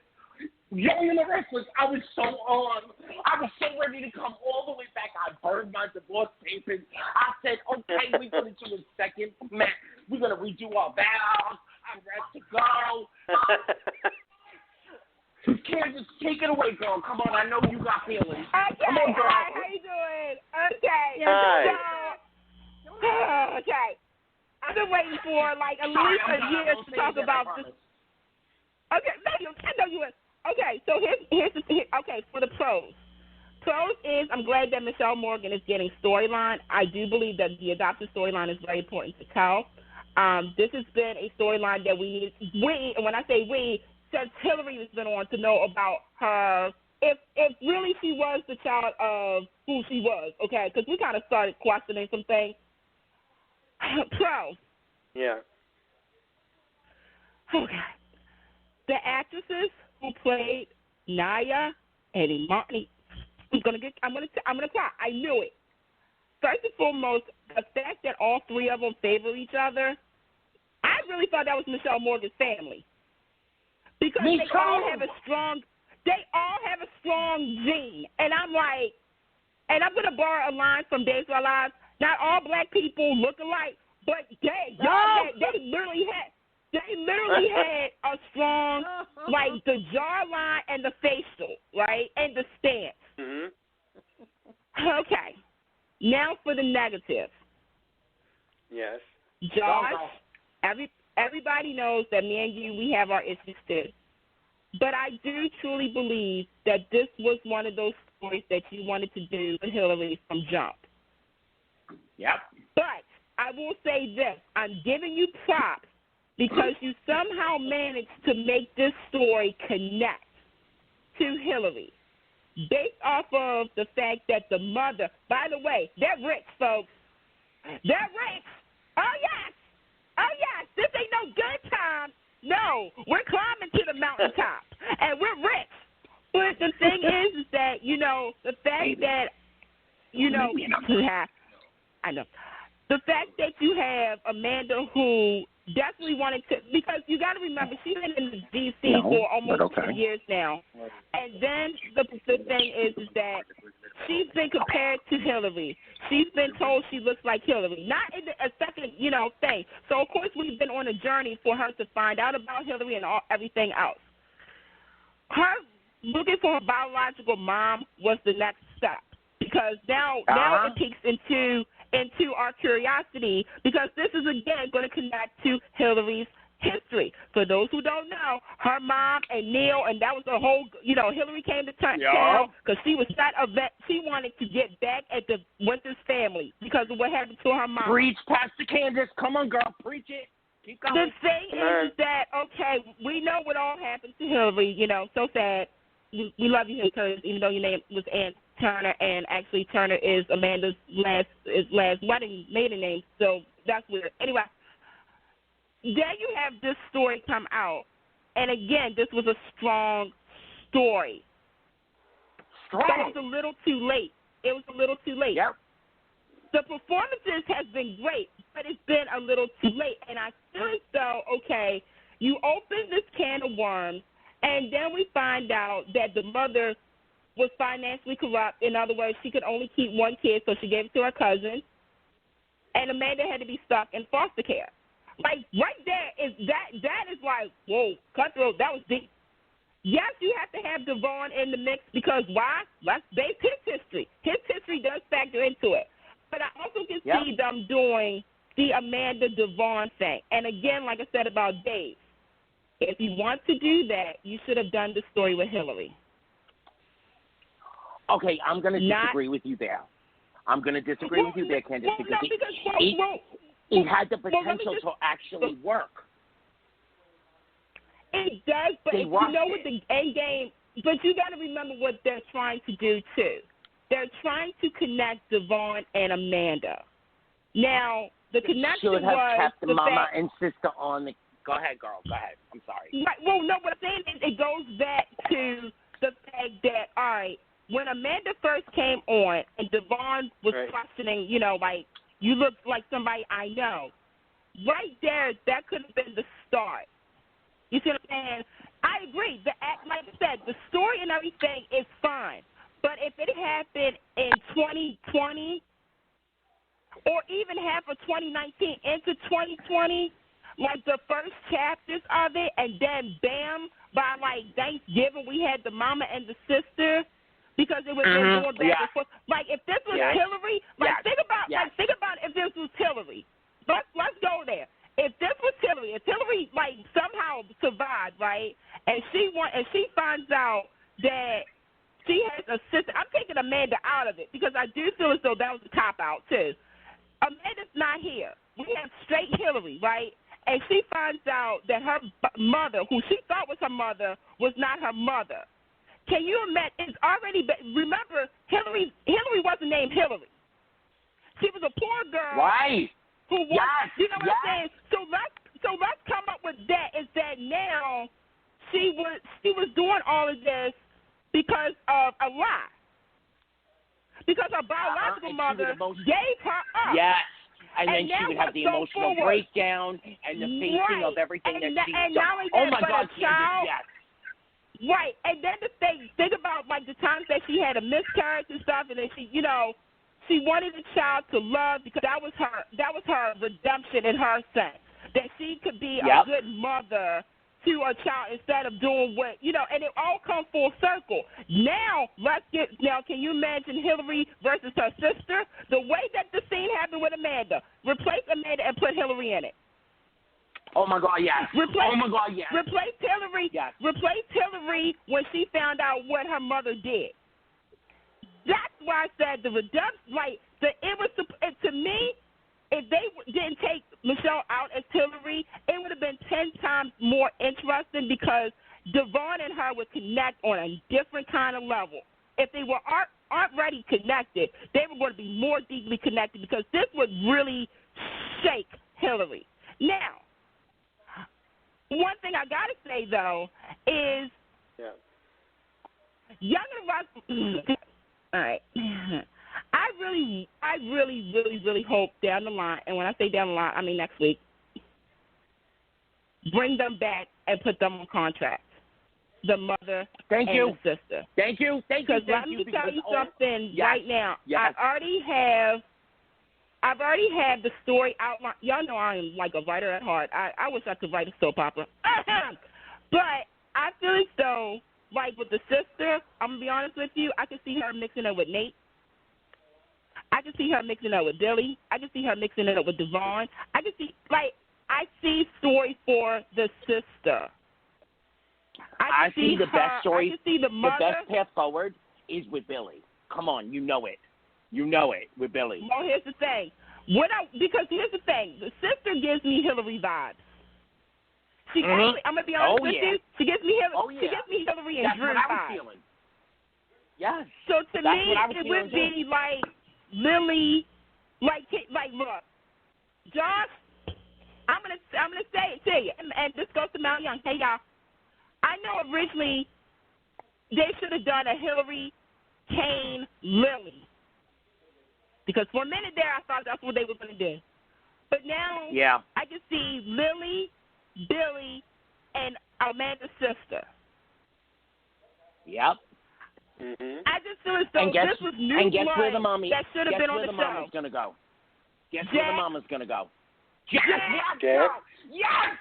S4: Young and the Restless, I was so on. I was so ready to come all the way back. I burned my divorce papers. I said, okay, we're going to do a second match. We're going to redo our vows. I'm ready to go. Candice, take it away, girl. Come on, I know you got feelings.
S6: Okay,
S4: come on, girl.
S6: hi, how you doing? Okay.
S3: Hi.
S6: Okay. I've been waiting for like at least a year to talk about this. Okay, I know you were. Okay, so here's okay, for the pros. Pros is I'm glad that Michelle Morgan is getting storyline. I do believe that the adopted storyline is very important to tell. This has been a storyline that we needed. And when I say we, since Hillary has been on to know about her, if really she was the child of who she was, okay, because we kind of started questioning some things. Pro.
S3: Yeah.
S6: Okay. The actresses who played Naya and Imani, I'm gonna cry. I knew it. First and foremost, the fact that all three of them favor each other, I really thought that was Michelle Morgan's family because they all have a strong gene, and I'm like, and I'm gonna borrow a line from Days of Our Lives. Not all black people look alike, but they literally had a strong, like the jawline and the facial, right, and the stance.
S3: Mhm.
S6: Okay, now for the negative.
S3: Yes.
S6: Josh, everybody knows that me and you, we have our issues too. But I do truly believe that this was one of those stories that you wanted to do with Hillary from jump.
S4: Yep.
S6: But I will say this. I'm giving you props because you somehow managed to make this story connect to Hillary based off of the fact that the mother, by the way, they're rich, folks. They're rich. Oh, yes. Oh, yes. This ain't no good time. No, we're climbing to the mountaintop, and we're rich. But the thing is that, you know, the fact that, you know, I know. The fact that you have Amanda who definitely wanted to, because you got to remember, she's been in the D.C. for almost 2 years now. And then the thing is that she's been compared to Hillary. She's been told she looks like Hillary. Not in a second, you know, thing. So, of course, we've been on a journey for her to find out about Hillary and everything else. Her looking for her biological mom was the next step. Because now it peeks into our curiosity, because this is, again, going to connect to Hillary's history. For those who don't know, her mom and Neil, and that was the whole, you know, Hillary came to town because she was that event. She wanted to get back at the Winters family because of what happened to her mom.
S4: Preach, Pastor Candice. Come on, girl. Preach it. Keep going.
S6: The thing is that, okay, we know what all happened to Hillary, you know, so sad. We love you, Hillary, even though your name was Ann Turner, and actually Turner is Amanda's last maiden name, so that's weird. Anyway, then you have this story come out, and again, this was a strong story. But it was a little too late. Yep. The performances have been great, but it's been a little too late, and I feel as though, okay, you open this can of worms, and then we find out that the mother was financially corrupt. In other words, she could only keep one kid, so she gave it to her cousin. And Amanda had to be stuck in foster care. Like, right there is that is like, whoa, cutthroat, that was deep. Yes, you have to have Devon in the mix because why? Let's base his history. His history does factor into it. But I also can see them doing the Amanda Devon thing. And again, like I said about Dave, if you want to do that, you should have done the story with Hillary.
S4: Okay, I'm going to disagree with you there. Candice, because it had the potential to actually work.
S6: It does, but if you know what the end game, but you got to remember what they're trying to do too. They're trying to connect Devon and Amanda. Now, the connection
S4: should have kept
S6: the
S4: Mama
S6: fact,
S4: and sister on the. Go ahead, girl. Go ahead. I'm sorry.
S6: Right, well, no, what I'm saying is it goes back to the fact that, all right, when Amanda first came on and Devon was questioning, you know, like, you look like somebody I know. Right there, that could have been the start. You see what I'm saying? I agree. Like I said, the story and everything is fine. But if it happened in 2020 or even half of 2019 into 2020, like the first chapters of it, and then bam, by like Thanksgiving we had the mama and the sister because it was going back and forth. Like if this was Hillary, think about if this was Hillary. Let's go there. If this was Hillary, if Hillary like somehow survived, right, and she finds out that she has a sister, I'm taking Amanda out of it because I do feel as though that was a cop out too. Amanda's not here. We have straight Hillary, right? And she finds out that her mother, who she thought was her mother, was not her mother. Can you imagine? It's already been, remember, Hillary wasn't named Hillary. She was a poor girl.
S4: Right.
S6: Who was, you know what I'm saying? So let's come up with that. Is that now she was doing all of this because of a lie. Because her biological mother gave her up.
S4: Yes. And then she would have the emotional breakdown and the facing of everything that she's done. Oh, my God, Candice, yes.
S6: Right. And then the think about, like, the times that she had a miscarriage and stuff, and then she, you know, she wanted the child to love because that was her redemption in her sense, that she could be a good mother to a child instead of doing what, you know, and it all comes full circle. Now, can you imagine Hillary versus her sister? The way that the scene happened with Amanda, replace Amanda and put Hillary in it.
S4: Oh, my God, yes. Oh, my God, yes.
S6: Replace Hillary when she found out what her mother did. That's why I said the redemption, to me, if they didn't take Michelle out as Hillary, it would have been 10 times more interesting because Devon and her would connect on a different kind of level. If they were already connected, they were going to be more deeply connected because this would really shake Hillary. Now, one thing I got to say, though, is Young and Restless. All right. I really, really hope down the line, and when I say down the line, I mean next week, bring them back and put them on contract. The mother and the sister.
S4: Thank you.
S6: Because let me tell you something right now. I've already have the story outlined. Y'all know I'm like a writer at heart. I wish I could write a soap opera. But I feel as though, like with the sister, I'm going to be honest with you, I can see her mixing it with Nate. I can see her mixing up with Billy. I can see her mixing it up with Devon. I see story for the sister.
S4: I see the best story.
S6: I can see the mother.
S4: The best path forward is with Billy. Come on, you know it. You know it with Billy.
S6: Well, here's the thing. Because here's the thing. The sister gives me Hillary vibes. She actually, I'm gonna be honest with you. She gives me Hillary. She gives me Hillary and Drew vibes.
S4: That's what I was feeling. Yes.
S6: So to me, it would be like Lily, like look, Josh. I'm gonna say it to you, and this goes to Mount Young. Hey y'all, I know originally they should have done a Hillary, Kane, Lily, because for a minute there I thought that's what they were gonna do, but now I can see Lily, Billy, and Amanda's sister.
S4: Yep.
S3: Mm-hmm.
S6: I just feel as though this was new blood
S4: where the mommy,
S6: that should have been on the show.
S4: Guess where the mama's going to go? Guess where the mama's going to go? Yes,
S3: Jack.
S4: Yes,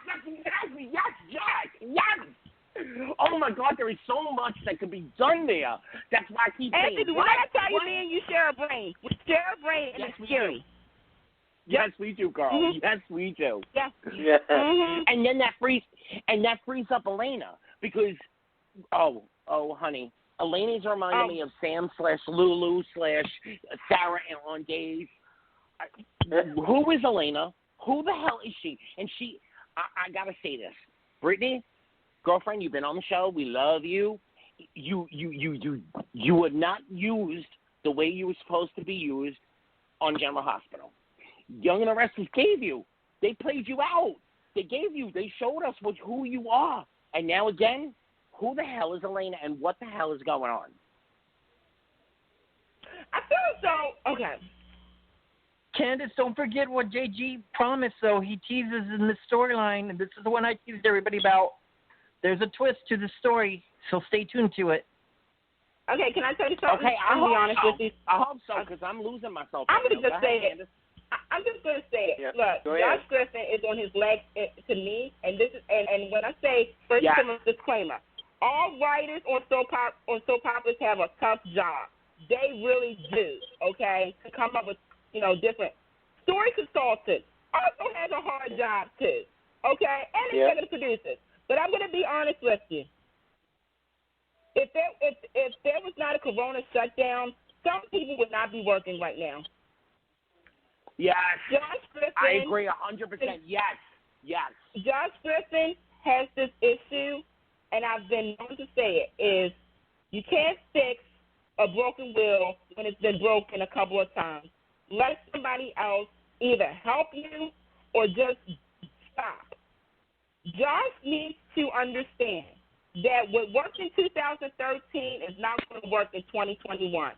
S4: that's exactly, Jack, Oh, my God, there is so much that could be done there. That's why I keep saying,
S6: Anthony, when I tell you, me and you share a brain. We share a brain, and it's scary.
S4: Yes, we do, girl. Mm-hmm. Yes, we do.
S6: Yes.
S3: Yeah.
S6: Mm-hmm.
S4: And then that frees up Elena because, honey, Elena's reminding me of Sam/Lulu/Sarah on days. Who is Elena? Who the hell is she? And I got to say this. Brittany, girlfriend, you've been on the show. We love you. You were not used the way you were supposed to be used on General Hospital. Young and the Restless gave you. They played you out. They showed us who you are. And now again, who the hell is Elena and what the hell is going on?
S6: I feel so, okay.
S7: Candice, don't forget what JG promised, though. He teases in the storyline, and this is the one I teased everybody about. There's a twist to the story, so stay tuned to it.
S6: Okay, can I tell you something?
S4: Okay,
S6: I'm going to be honest with you.
S4: I hope so, because I'm losing myself.
S6: I'm going to just say it. I'm just going to say it.
S3: Yeah.
S6: Look, Josh Griffin is on his legs to me, and this is and when I say first disclaimer, all writers on soap operas have a tough job. They really do. Okay, to come up with different story consultants also has a hard job too. Okay, and executive producers. But I'm going to be honest with you. If there was not a corona shutdown, some people would not be working right now.
S4: Yes.
S6: Josh Griffin,
S4: I agree 100%. Yes.
S6: Josh Griffin has this issue, and I've been known to say it, is you can't fix a broken wheel when it's been broken a couple of times. Let somebody else either help you or just stop. Josh needs to understand that what worked in 2013 is not going to work in 2021.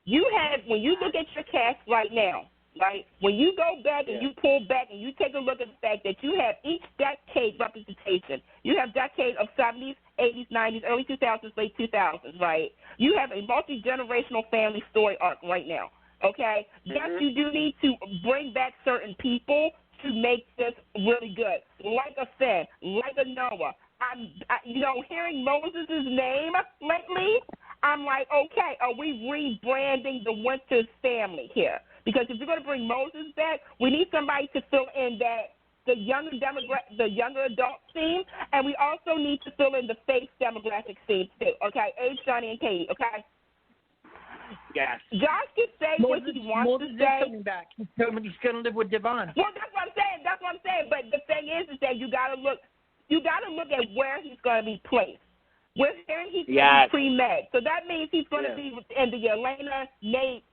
S6: When you look at your cast right now, right? When you go back and you pull back and you take a look at the fact that you have each decade representation. You have decade of 70s, 80s, 90s, early 2000s, late 2000s, right? You have a multi-generational family story arc right now, okay? Yes, you do need to bring back certain people to make this really good. Like a Finn, like a Noah. Hearing Moses' name lately, I'm like, okay, are we rebranding the Winters family here? Because if you're going to bring Moses back, we need somebody to fill in the younger adult scene, and we also need to fill in the faith demographic scene too. Okay, age, Johnny, and Katie. Okay.
S4: Yes.
S6: Josh can say what he wants to say.
S7: Coming back. He's going to live with Devon.
S6: Well, that's what I'm saying. But the thing is that you got to look at where he's going to be placed. We're hearing he's going to be pre-med, so that means he's going to be in the Elena, Nate,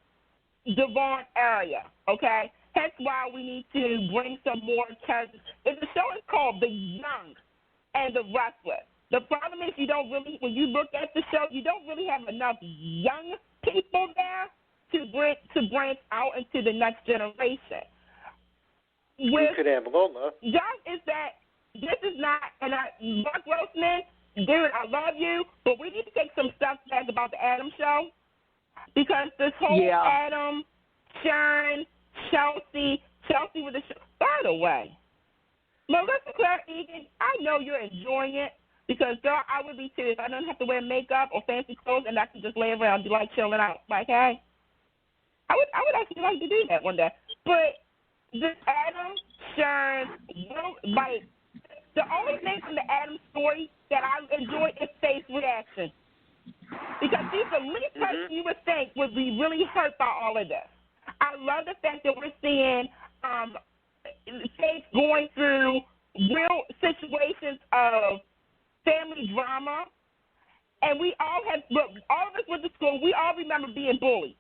S6: Devon area. Okay. That's why we need to bring some more characters. The show is called The Young and the Restless. The problem is when you look at the show, you don't really have enough young people there to branch out into the next generation.
S3: You could have Lola.
S6: Josh is that this is not, Mark Grossman, dude, I love you, but we need to take some stuff back about the Adam show because this whole Adam, Sharon, Chelsea with the show. By the way, Melissa Claire Egan, I know you're enjoying it because, girl, I would be too if I don't have to wear makeup or fancy clothes and I can just lay around and be like chilling out. Like, hey, I would actually like to do that one day. But this Adam, Sharon, like, the only thing from the Adam story that I enjoy is face reaction. Because she's the least person you would think would be really hurt by all of this. I love the fact that we're seeing Faith going through real situations of family drama. And we all all of us went to school, we all remember being bullied.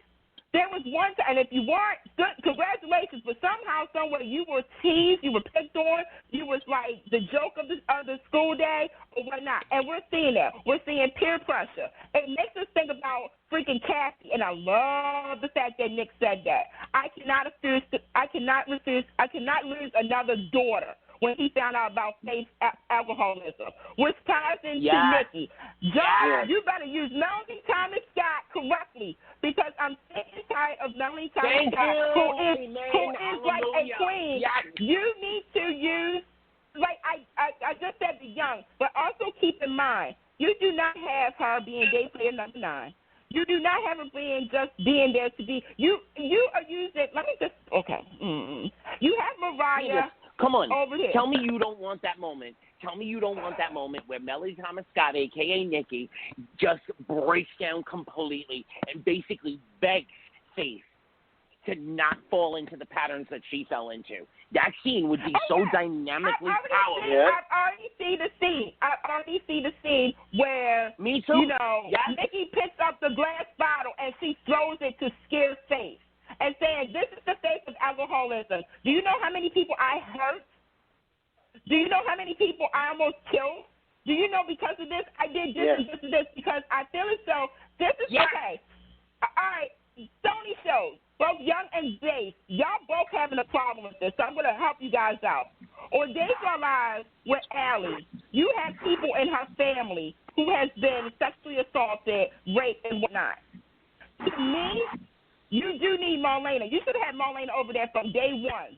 S6: There was one time, and if you weren't, good, congratulations, but somehow, somewhere, you were teased, you were picked on, you was like the joke of the school day or whatnot. And we're seeing that. We're seeing peer pressure. It makes us think about freaking Kathy, and I love the fact that Nick said that. I cannot lose another daughter when he found out about Faith's alcoholism, which ties into Nikki. John, you better use Melanie Thomas Scott correctly because I'm sick and tired of Melanie Thomas Scott, who is like a queen. You need to use, like I just said, the young, but also keep in mind, you do not have her being day player number 9. You do not have her being there to be. You are using. Let me just. Okay. You have Mariah.
S4: Come on.
S6: Over here.
S4: Tell me you don't want that moment. Tell me you don't want that moment where Melanie Thomas Scott, a.k.a. Nikki, just breaks down completely and basically begs Faith to not fall into the patterns that she fell into. That scene would be so dynamically powerful.
S6: I've already seen the scene where,
S4: Me too.
S6: you know,
S4: yes.
S6: Nikki picks up the glass bottle and she throws it to scare Faith and saying, this is the face of alcoholism. Do you know how many people I hurt? Do you know how many people I almost killed? Do you know because of this I did this and this and this? Because I feel as though this is okay. All right, Sony shows. Both Young and Dave, y'all both having a problem with this, so I'm going to help you guys out. On Days Our Lives with Allie, you have people in her family who has been sexually assaulted, raped, and whatnot. To me, you do need Marlena. You should have had Marlena over there from day one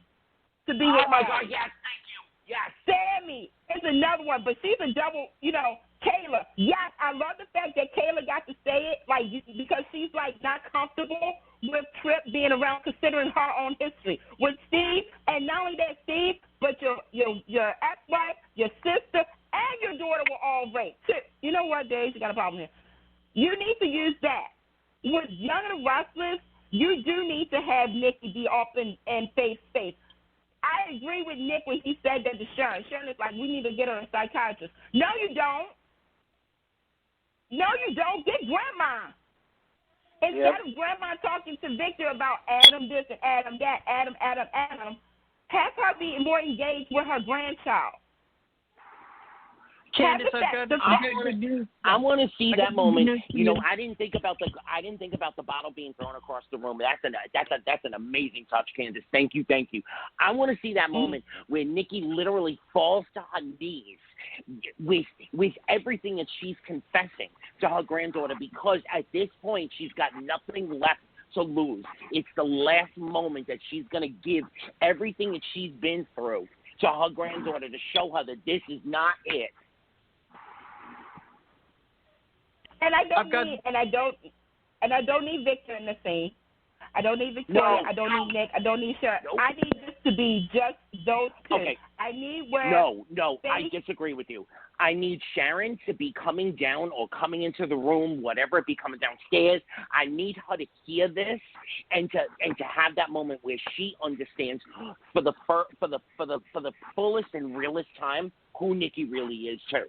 S6: to be with
S4: my
S6: Allie.
S4: God, yes, thank you. Yes.
S6: Sammy is another one, but she's a double, you know, Kayla. Yes, I love the fact that Kayla got to say it, like, because she's, like, not comfortable with Tripp being around considering her own history. With Steve, and not only that, Steve, but your ex-wife, your sister, and your daughter were all raped. You know what, Dave? You got a problem here. You need to use that. With Young and Restless, you do need to have Nikki be off in Faith's face. I agree with Nick when he said that to Sharon. Sharon is like, we need to get her a psychiatrist. No, you don't. No, you don't. Get Grandma. Instead of Grandma talking to Victor about Adam this and Adam that, Adam, have her be more engaged with her grandchild.
S7: Candice,
S4: I want to see that moment. You know, I didn't think about the bottle being thrown across the room. That's an amazing touch, Candice. Thank you. I want to see that moment where Nikki literally falls to her knees with everything that she's confessing to her granddaughter, because at this point she's got nothing left to lose. It's the last moment that she's going to give everything that she's been through to her granddaughter to show her that this is not it.
S6: And I don't need Victor in the scene. I don't need Victoria. I don't need Nick. I don't need Sharon. Nope. I need this to be just those two.
S4: Okay.
S6: I need where.
S4: No, I disagree with you. I need Sharon to be coming down or coming into the room, whatever, be coming downstairs. I need her to hear this and to have that moment where she understands for the fullest and realest time who Nikki really is too.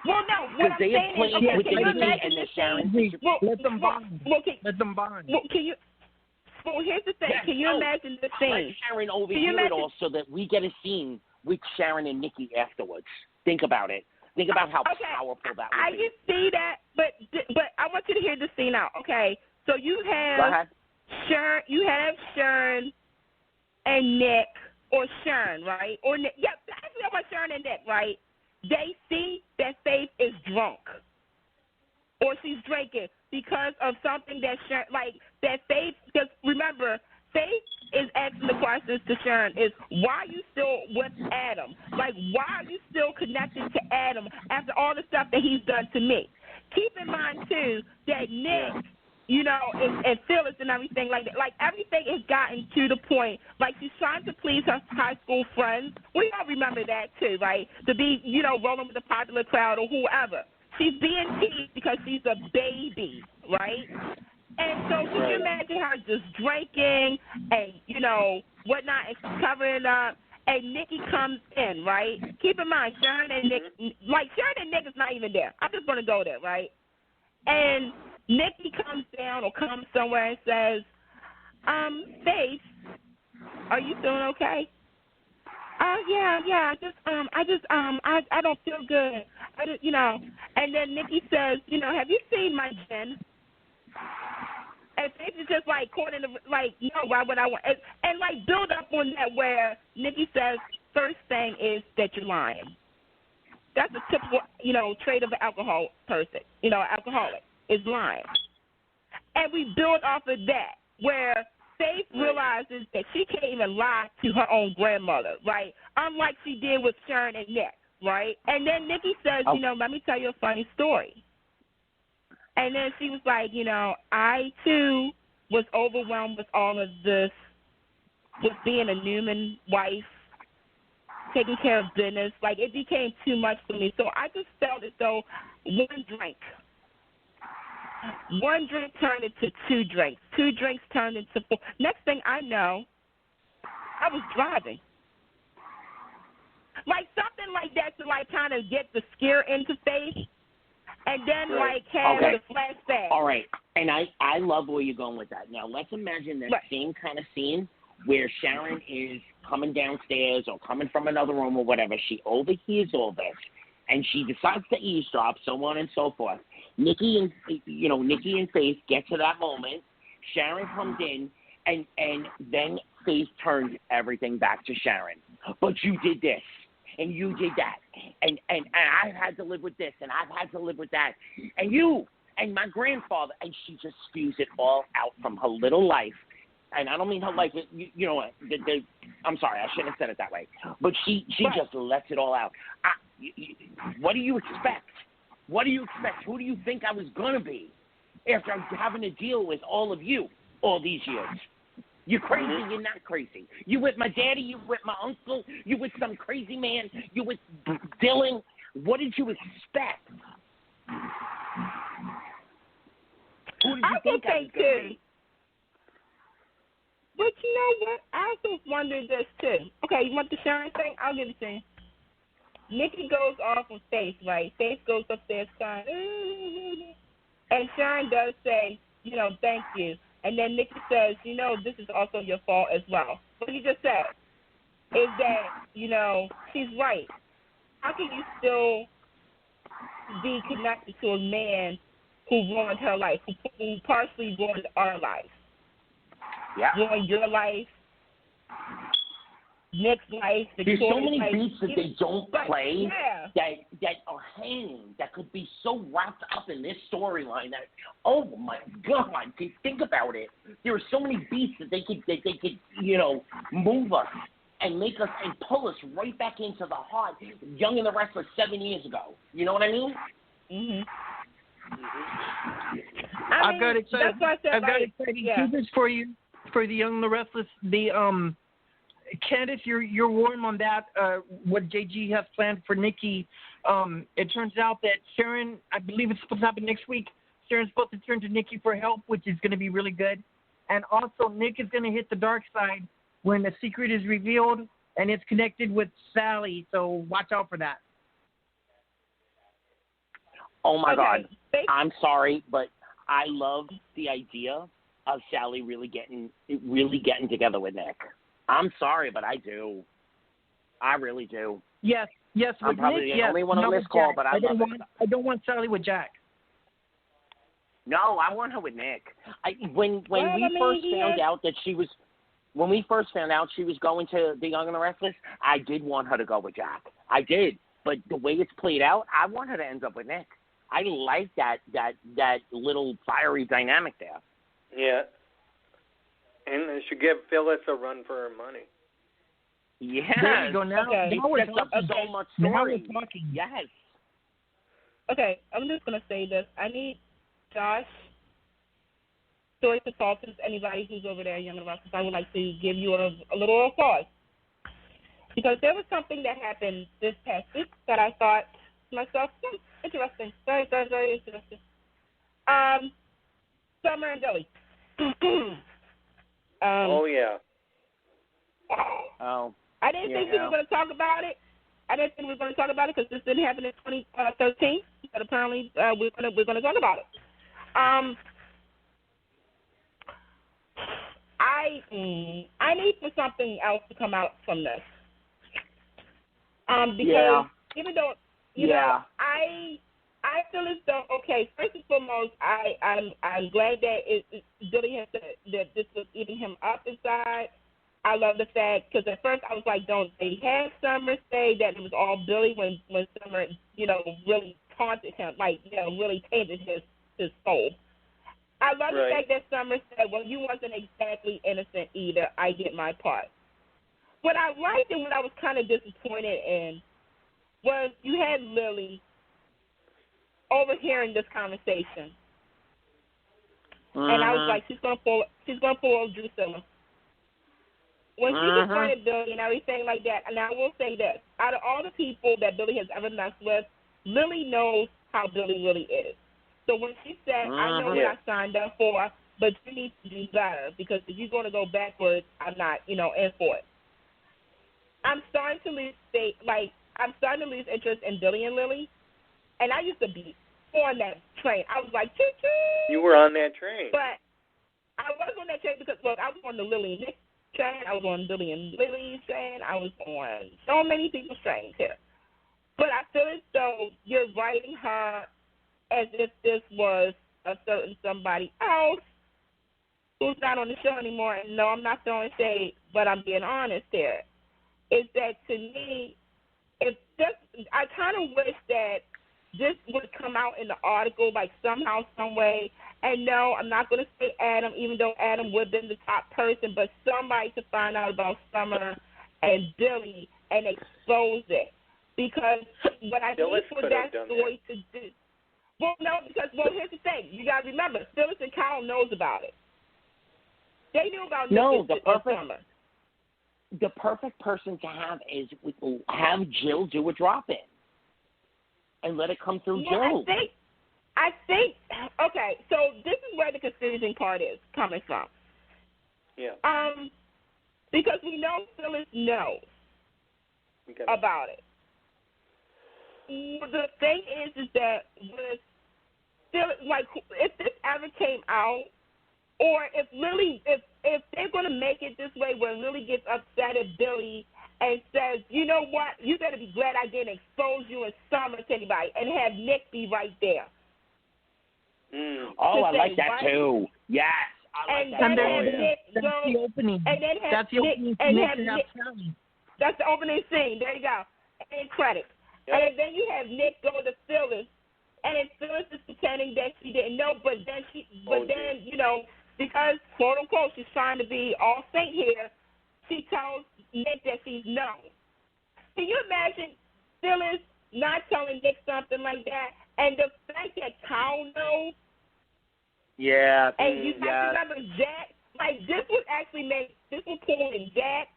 S6: Well, no. What I'm saying is, okay,
S4: with
S6: can you imagine
S4: and the Sharon?
S7: Let them bond. Let them bond.
S6: Well, can you? Well, here's the thing.
S4: Yes,
S6: can you imagine the scene?
S4: Let Sharon overhear it all so that we get a scene with Sharon and Nikki afterwards. Think about it. Think about how powerful that would be.
S6: I can see that, but I want you to hear the scene out. Okay, so you have Sharon. You have Sharon and Nick, or Sharon, right? Or Nick. Yep. Actually, I want Sharon and Nick, right? They see that Faith is drunk, or she's drinking because of something that Sharon, like that Faith. Because remember, Faith is asking the questions to Sharon: is why are you still with Adam? Like, why are you still connected to Adam after all the stuff that he's done to me? Keep in mind too that Nick, you know, and Phyllis and everything like that. Like, everything has gotten to the point, like, she's trying to please her high school friends. We all remember that, too, right? To be, you know, rolling with the popular crowd or whoever. She's being teased because she's a baby, right? And so can you imagine her just drinking and, you know, whatnot, and covering up, and Nikki comes in, right? Keep in mind, Sharon and Nick, like, Sharon and Nick is not even there. I'm just going to go there, right? And Nikki comes down or comes somewhere and says, Faith, are you feeling okay? Yeah, I don't feel good. You know, and then Nikki says, you know, have you seen my gin? And Faith is just like caught in the, like, no, why would I want, and like build up on that where Nikki says, first thing is that you're lying. That's a typical, you know, trait of an alcohol person, you know, alcoholic, is lying. And we build off of that, where Faith realizes that she can't even lie to her own grandmother, right? Unlike she did with Sharon and Nick, right? And then Nikki says, you know, let me tell you a funny story. And then she was like, you know, I, too, was overwhelmed with all of this, with being a Newman wife, taking care of business. Like, it became too much for me. So I just felt as though one drink turned into 2 drinks. 2 drinks turned into 4. Next thing I know, I was driving. Like something like that to like kind of get the scare into face, and then like have the flashback.
S4: All right, and I love where you're going with that. Now let's imagine that same kind of scene where Sharon is coming downstairs or coming from another room or whatever. She overhears all this, and she decides to eavesdrop, so on and so forth. Nikki and Faith get to that moment. Sharon comes in, and then Faith turns everything back to Sharon. But you did this, and you did that, and I've had to live with this, and I've had to live with that, and you, and my grandfather, and she just spews it all out from her little life. And I don't mean her life, you know what, I'm sorry, I shouldn't have said it that way. But she just lets it all out. What do you expect? What do you expect? Who do you think I was going to be after having to deal with all of you all these years? You're crazy, you're not crazy. You with my daddy, you with my uncle, you with some crazy man, you with Dylan. What did you expect? Who did you think I was going to be?
S6: But you know what? I also wondered this too. Okay, you want the Sharon thing? I'll give it to you. Nikki goes off with Faith, right? Faith goes upstairs crying. And Sharon does say, you know, thank you. And then Nikki says, you know, this is also your fault as well. What you just said is that, you know, she's right. How can you still be connected to a man who ruined her life, who partially ruined our life?
S4: Yeah.
S6: Ruined your life, Nick's life.
S4: There's so many
S6: life.
S4: beats that they don't play that are hanging, that could be so wrapped up in this storyline that, oh my God, think about it. There are so many beats that they could you know, move us and make us and pull us right back into the heart. Young and the Restless 7 years ago. You know what I mean?
S6: Mhm.
S7: I've got exciting news for you, for the Young and the Restless. The Candice, you're warm on that. What JG has planned for Nikki. It turns out that Sharon, I believe it's supposed to happen next week. Sharon's supposed to turn to Nikki for help, which is going to be really good. And also, Nick is going to hit the dark side when the secret is revealed, and it's connected with Sally. So watch out for that.
S4: Oh my God! I'm sorry, but I love the idea of Sally really getting together with Nick. I'm sorry, but I do. I really do.
S7: Yes.
S4: I'm probably
S7: Nick,
S4: the only one on this call, but I
S7: don't want Sally with Jack.
S4: No, I want her with Nick. When we first found out she was going to the Young and the Restless, I did want her to go with Jack. I did, but the way it's played out, I want her to end up with Nick. I like that little fiery dynamic there.
S3: Yeah. And they should give Phyllis a run for her money.
S4: Yeah.
S7: There you go. Now we're talking.
S4: So much story.
S7: Now we're talking.
S4: Yes.
S6: Okay, I'm just going to say this. I need Josh, story consultants, anybody who's over there, Young and Restless, I would like to give you a little applause. Because there was something that happened this past week that I thought to myself, interesting. Very, very, very interesting. Summer and Billy.
S3: Oh, yeah.
S4: Oh.
S6: I didn't think we were going to talk about it. Because this didn't happen in 2013. But apparently we're going to talk about it. I need for something else to come out from this. Because even though you know, I feel as though, okay, first and foremost, I'm glad that Billy has said that this was eating him up inside. I love the fact, because at first I was like, don't they have Summer say that it was all Billy when Summer, you know, really taunted him, like, you know, really tainted his soul. I love the fact that Summer said, well, you wasn't exactly innocent either. I get my part. What I liked and what I was kind of disappointed in was you had Lily overhearing this conversation. And I was like, she's gonna pull Drusilla. When she confronted Billy and everything like that, and I will say this, out of all the people that Billy has ever messed with, Lily knows how Billy really is. So when she said, I know what I signed up for, but you need to do better, because if you're going to go backwards, I'm not, you know, in for it. I'm starting to lose interest in Billy and Lily, and I used to be on that train. I was like, choo choo.
S3: You were on that train.
S6: But I was on that train because look, I was on the Lily and Nick train. I was on Billy and Lily's train. I was on so many people's trains here. But I feel as though you're writing her as if this was a certain somebody else who's not on the show anymore. And no, I'm not throwing shade, but I'm being honest here. Is that to me, I kind of wish that this would come out in the article, like somehow, some way. And no, I'm not going to say Adam, even though Adam would have been the top person, but somebody to find out about Summer and Billy and expose it. Because what I need for that story to do. Well, no, because, here's the thing. You got to remember, Phyllis and Kyle knows about it. They knew about Summer.
S4: The perfect person to have is have Jill do a drop-in and let it come through Jill.
S6: I think, okay, so this is where the confusing part is coming from.
S3: Yeah.
S6: Because we know Phyllis knows about it. The thing is that with Phyllis, like, if this ever came out, or if Lily, if they're going to make it this way where Lily gets upset at Billy and says, you know what, you better be glad I didn't expose you in Summer to anybody, and have Nick be right there.
S4: Oh, I like that too. Yes, I like that too.
S7: That's the opening. That's the opening scene.
S6: That's the opening scene. There you go. And credits. Yep. And then you have Nick go to Phyllis, and then Phyllis is pretending that she didn't know, but then you know, because quote unquote she's trying to be all saint here, she tells Nick that she's known. Can you imagine Phyllis not telling Nick something like that, and the fact that Kyle knows?
S4: Yeah.
S6: And you have to remember Jack. Like this would pull in Jack,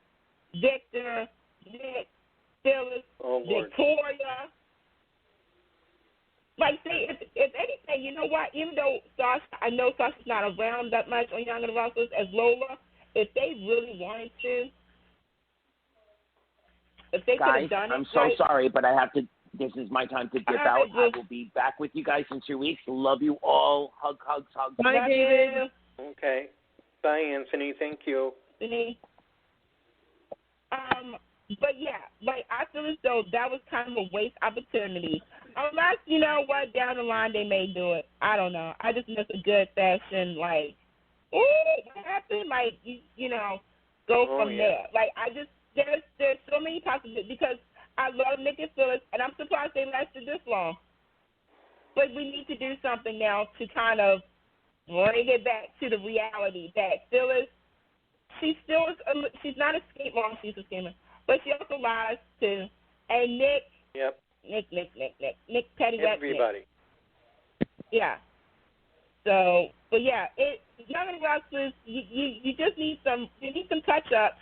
S6: Victor, Nick, Phyllis, Victoria. Like, say, if anything, you know what? Even though I know Sasha's not around that much on Young and the Restless as Lola, if they really wanted to, if they could have done it.
S4: I'm so sorry, but I have to. This is my time to dip out. I will be back with you guys in 2 weeks. Love you all. Hugs.
S7: Bye, David.
S3: Okay. Bye, Anthony. Thank you.
S6: But yeah, like I feel as though that was kind of a waste opportunity. Unless, you know what, down the line they may do it. I don't know. I just miss a good fashion, like, ooh, what happened? Like, you know, go from there. Like, there's so many possibilities because I love Nick and Phyllis, and I'm surprised they lasted this long. But we need to do something now to kind of bring it back to the reality that Phyllis, she's not a schemer. Well, she's a schemer. But she also lies too. And Nick.
S3: Yep.
S6: Nick, Petty.
S3: Everybody.
S6: Yeah. So, but yeah, Young and Restless. You just need some. You need some touch ups.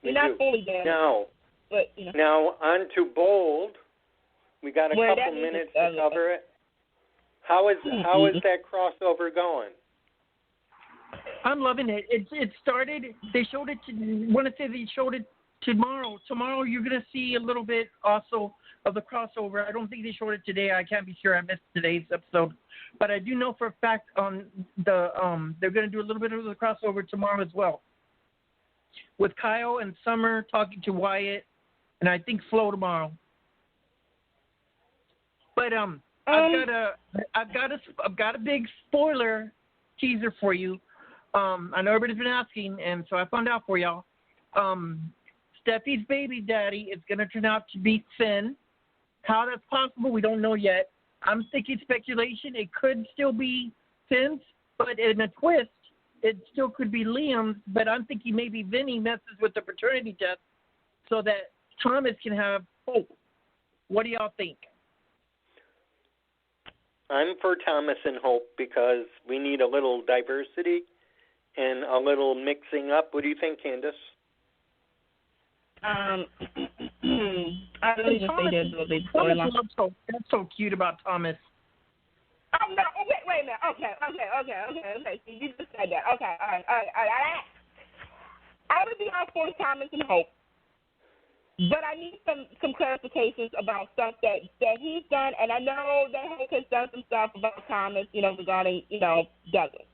S6: You're not fully there.
S3: No.
S6: But you know.
S3: Now on to Bold. We got a couple minutes to cover it. How is that crossover going?
S7: I'm loving it. It started. They showed it. They showed it tomorrow. Tomorrow you're gonna see a little bit also of the crossover. I don't think they showed it today. I can't be sure. I missed today's episode, but I do know for a fact they're gonna do a little bit of the crossover tomorrow as well, with Kyle and Summer talking to Wyatt, and I think Flo tomorrow. But I've got a big spoiler teaser for you. I know everybody's been asking, and so I found out for y'all. Steffi's baby daddy is going to turn out to be Finn. How that's possible, we don't know yet. I'm thinking speculation. It could still be Finn's, but in a twist, it still could be Liam's. But I'm thinking maybe Vinny messes with the paternity test so that Thomas can have hope. What do y'all think?
S3: I'm for Thomas and Hope because we need a little diversity and a little mixing up. What do you think, Candice?
S6: I really just think there's a big storyline.
S7: That's so cute about Thomas.
S6: Oh, no. Oh, wait a minute. Okay. See, you just said that. Okay. All right. I would be all for Thomas and Hope, but I need some clarifications about stuff that he's done, and I know that Hope has done some stuff about Thomas, regarding, Douglas.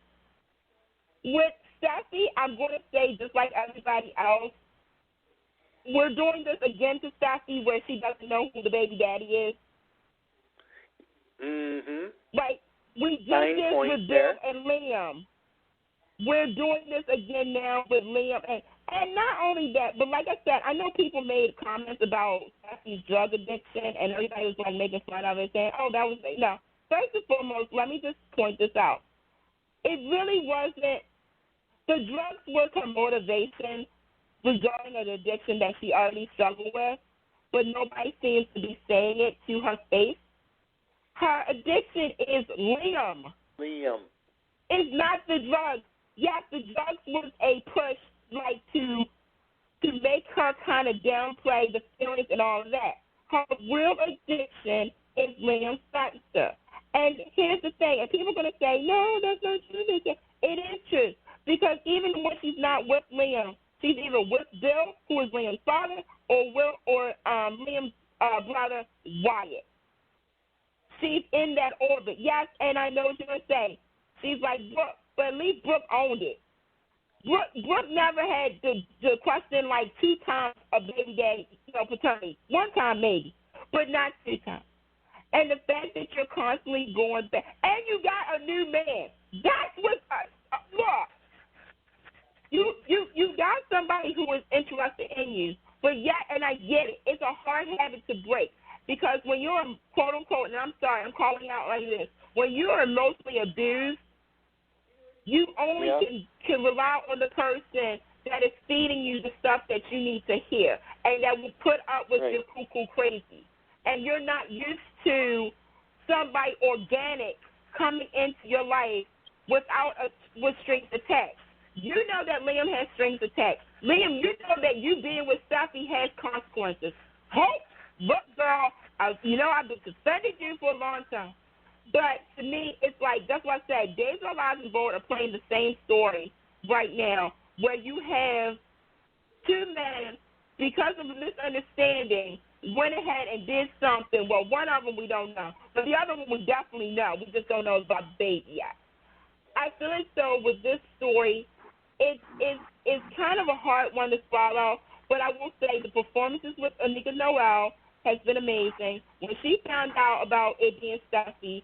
S6: With Steffi, I'm going to say, just like everybody else, we're doing this again to Steffi where she doesn't know who the baby daddy is.
S3: Mm-hmm.
S6: Like, we did this with Bill and Liam. We're doing this again now with Liam. And not only that, but like I said, I know people made comments about Steffi's drug addiction, and everybody was, like, making fun of it, saying, oh, that was, no. First and foremost, let me just point this out. It really wasn't, the drugs was her motivation regarding an addiction that she already struggled with, but nobody seems to be saying it to her face. Her addiction is Liam. It's not the drugs. Yes, the drugs was a push, like, to make her kind of downplay the feelings and all of that. Her real addiction is Liam Spencer. And here's the thing, and people are going to say, no, that's not true. It is true, because even when she's not with Liam, she's either with Bill, who is Liam's father, or Liam's brother, Wyatt. She's in that orbit. Yes, and I know what you're going to say. She's like Brooke, but at least Brooke owned it. Brooke never had the question like 2 times of baby daddy, paternity. 1 time maybe, but not 2 times. And the fact that you're constantly going back, and you got a new man. That's what, look, you got somebody who is interested in you, but yet, and I get it, it's a hard habit to break. Because when you're, quote unquote, and I'm sorry, I'm calling out like this, when you are emotionally abused, you only can rely on the person that is feeding you the stuff that you need to hear, and that will put up with your cuckoo crazy. And you're not used to somebody organic coming into your life with strings attached. You know that Liam has strings attached. Liam, you know that you being with Steffi has consequences. Hope, look, girl, I've been suspending you for a long time. But to me, it's like, that's what I said, Days of Our Lives and Board are playing the same story right now, where you have 2 men, because of a misunderstanding, went ahead and did something. Well, one of them we don't know, but the other one we definitely know. We just don't know about the baby yet. I feel as though with this story, it's kind of a hard one to swallow, but I will say the performances with Anika Noel has been amazing. When she found out about it being Steffi,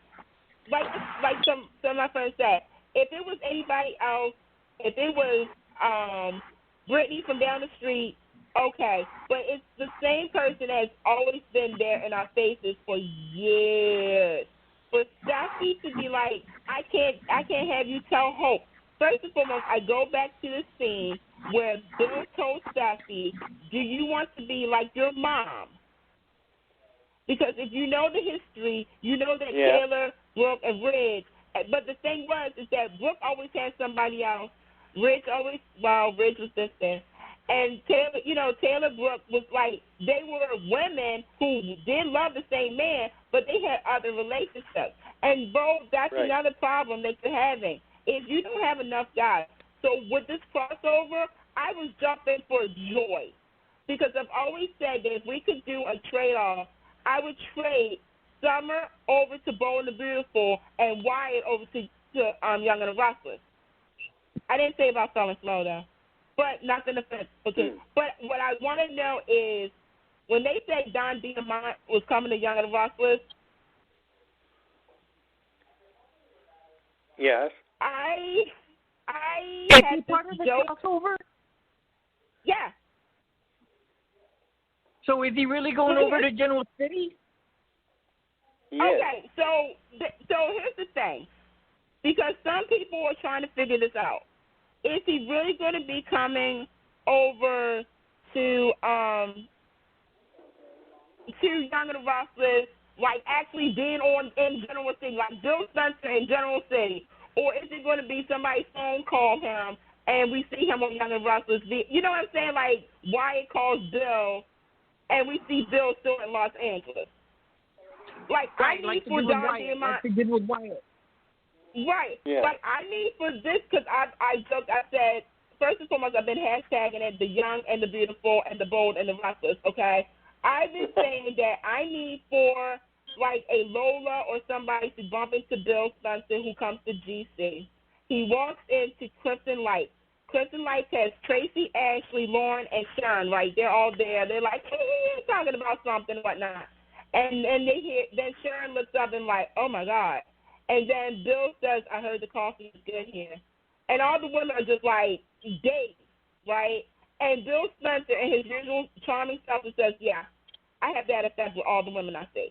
S6: like some of my friends said, if it was anybody else, if it was Brittany from down the street, okay, but it's the same person that's always been there in our faces for years. For Steffi to be like, I can't have you tell Hope. First and foremost, I go back to the scene where Bill told Steffi, do you want to be like your mom? Because if you know the history, you know that Taylor, Brooke, and Ridge, but the thing is that Brooke always had somebody else. Ridge was distant. And Taylor Brooke was like, they were women who did love the same man, but they had other relationships. And, Bo, that's another problem that you're having, is you don't have enough guys. So with this crossover, I was jumping for joy. Because I've always said that if we could do a trade-off, I would trade Summer over to Bold and the Beautiful and Wyatt over to Young and the Restless. I didn't say about Summer Slow, though. But nothing offensive. Okay. But what I want to know is, when they say Don Diamont was coming to Young and the Restless,
S3: yes,
S6: I
S5: Is
S6: had
S5: he part of the
S6: joke.
S5: crossover?
S6: Yeah.
S7: So is he really going over to General City?
S3: Yes.
S6: Okay, so here's the thing, because some people are trying to figure this out. Is he really going to be coming over to Young and the Restless, like actually being in General City, like Bill Spencer in General City, or is it going to be somebody phone call him and we see him on Young and the Restless? You know what I'm saying? Like Wyatt calls Bill, and we see Bill still in Los Angeles. Like I need for Don Diamont.
S7: Like with Wyatt.
S6: Right.
S3: Yeah.
S6: Like I need for this, because I joked, I said, first and foremost, I've been hashtagging it the young and the beautiful and the bold and the restless, okay? I've been saying that I need for, like, a Lola or somebody to bump into Bill Spencer who comes to GC. He walks into Crimson Lights. Crimson Lights has Tracy, Ashley, Lauren, and Sharon, right? They're all there. They're like, hey, talking about something and whatnot. And then Sharon looks up and like, oh, my God. And then Bill says, I heard the coffee is good here. And all the women are just like, dazed, right? And Bill Spencer, in his usual charming self, says, yeah, I have that effect with all the women I see.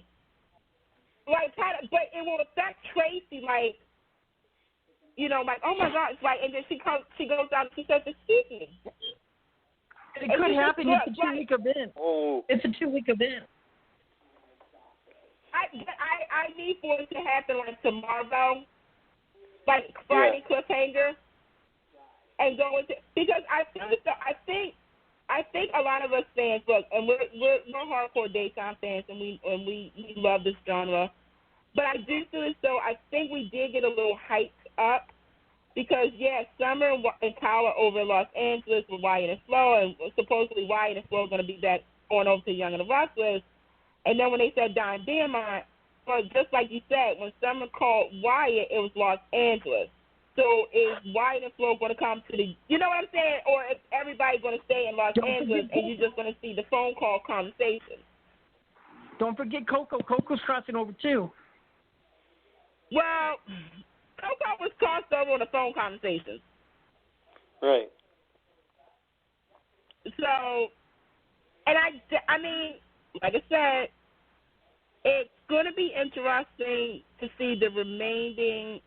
S6: Like, but it will affect Tracy, like, you know, like, oh, my God. It's like, and then she goes out and she says, excuse me.
S7: It could happen. It's a 2-week event.
S3: Oh.
S7: It's a 2-week event.
S6: I need for it to happen, like, tomorrow, like, Friday cliffhanger, and go into, because I think a lot of us fans, look, and we're hardcore daytime fans, and we love this genre, but I do feel as though I think we did get a little hyped up, because Summer and Kyle are over in Los Angeles with Wyatt and Flo, and supposedly Wyatt and Flo are going to be back going over to Young and the Restless, and then when they said Don Diamond, but just like you said, when Summer called Wyatt, it was Los Angeles. So is Wyatt and Flo going to come to the, you know what I'm saying? Or is everybody going to stay in Los Angeles and you're just going to see the phone call conversation?
S7: Don't forget Coco. Coco's crossing over too.
S6: Well, Coco was crossed over on the phone conversations.
S3: Right.
S6: So, and I mean, like I said, it's going to be interesting to see the remaining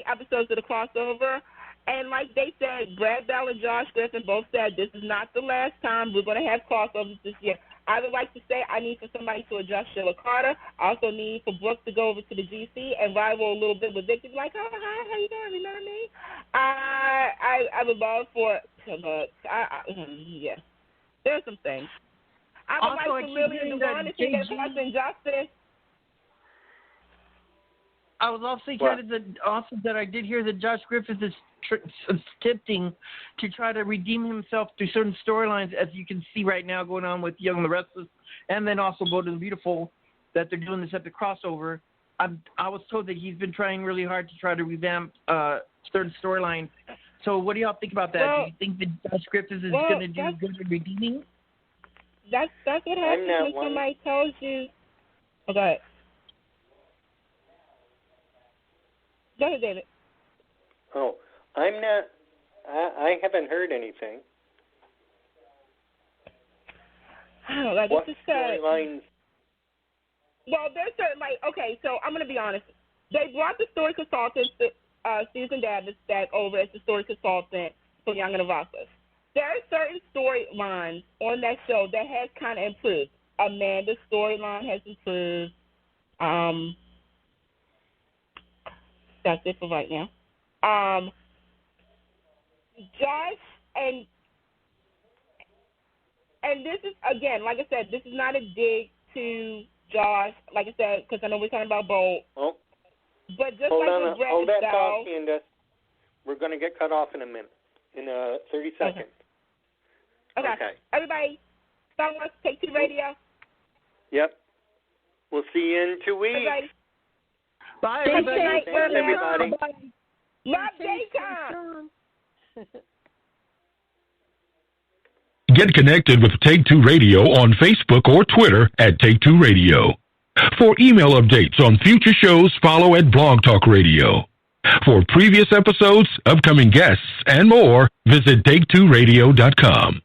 S6: episodes of the crossover. And like they said, Brad Bell and Josh Griffin both said this is not the last time we're going to have crossovers this year. I would like to say I need for somebody to address Sheila Carter. I also need for Brooke to go over to the GC and rival a little bit with Victor. Like, oh, hi, how you doing? Remember me? I would love for yeah. There's some things. I would
S7: Also,
S6: like for Lily and Devon to see their husband Justin.
S7: I was also kind of awesome that I did hear that Josh Griffith is attempting to try to redeem himself through certain storylines, as you can see right now going on with Young and the Restless, and then also Bold and Beautiful, that they're doing this at the crossover. I was told that he's been trying really hard to try to revamp certain storylines. So what do y'all think about that? Do you think that Josh Griffith is going to do good at redeeming?
S6: That's what happens when somebody tells you. Oh, go ahead. Go ahead, David.
S3: Oh, I'm not. I haven't heard anything.
S6: I don't know. Like,
S3: what storylines?
S6: Well, there's certain, like, okay, so I'm going to be honest. They brought the story consultant, Susan Davis, back over as the story consultant for Young and the Restless. There are certain storylines on that show that has kind of improved. Amanda's storyline has improved. That's it for right now. Josh and this is, again, like I said, this is not a dig to Josh, like I said, because I know we're talking about Bold.
S3: Oh.
S6: But just
S3: hold
S6: like
S3: on,
S6: with Brett
S3: hold that
S6: Bell,
S3: thought, Candice. We're going to get cut off in a minute, in 30 seconds.
S6: Okay. Everybody, follow us, Take Two Radio.
S3: Yep. We'll see you in 2 weeks.
S6: Everybody.
S7: Bye,
S3: everybody. Thanks, everybody.
S6: Love daytime.
S8: Get connected with Take Two Radio on Facebook or Twitter at Take Two Radio. For email updates on future shows, follow at Blog Talk Radio. For previous episodes, upcoming guests, and more, visit TakeTwoRadio.com.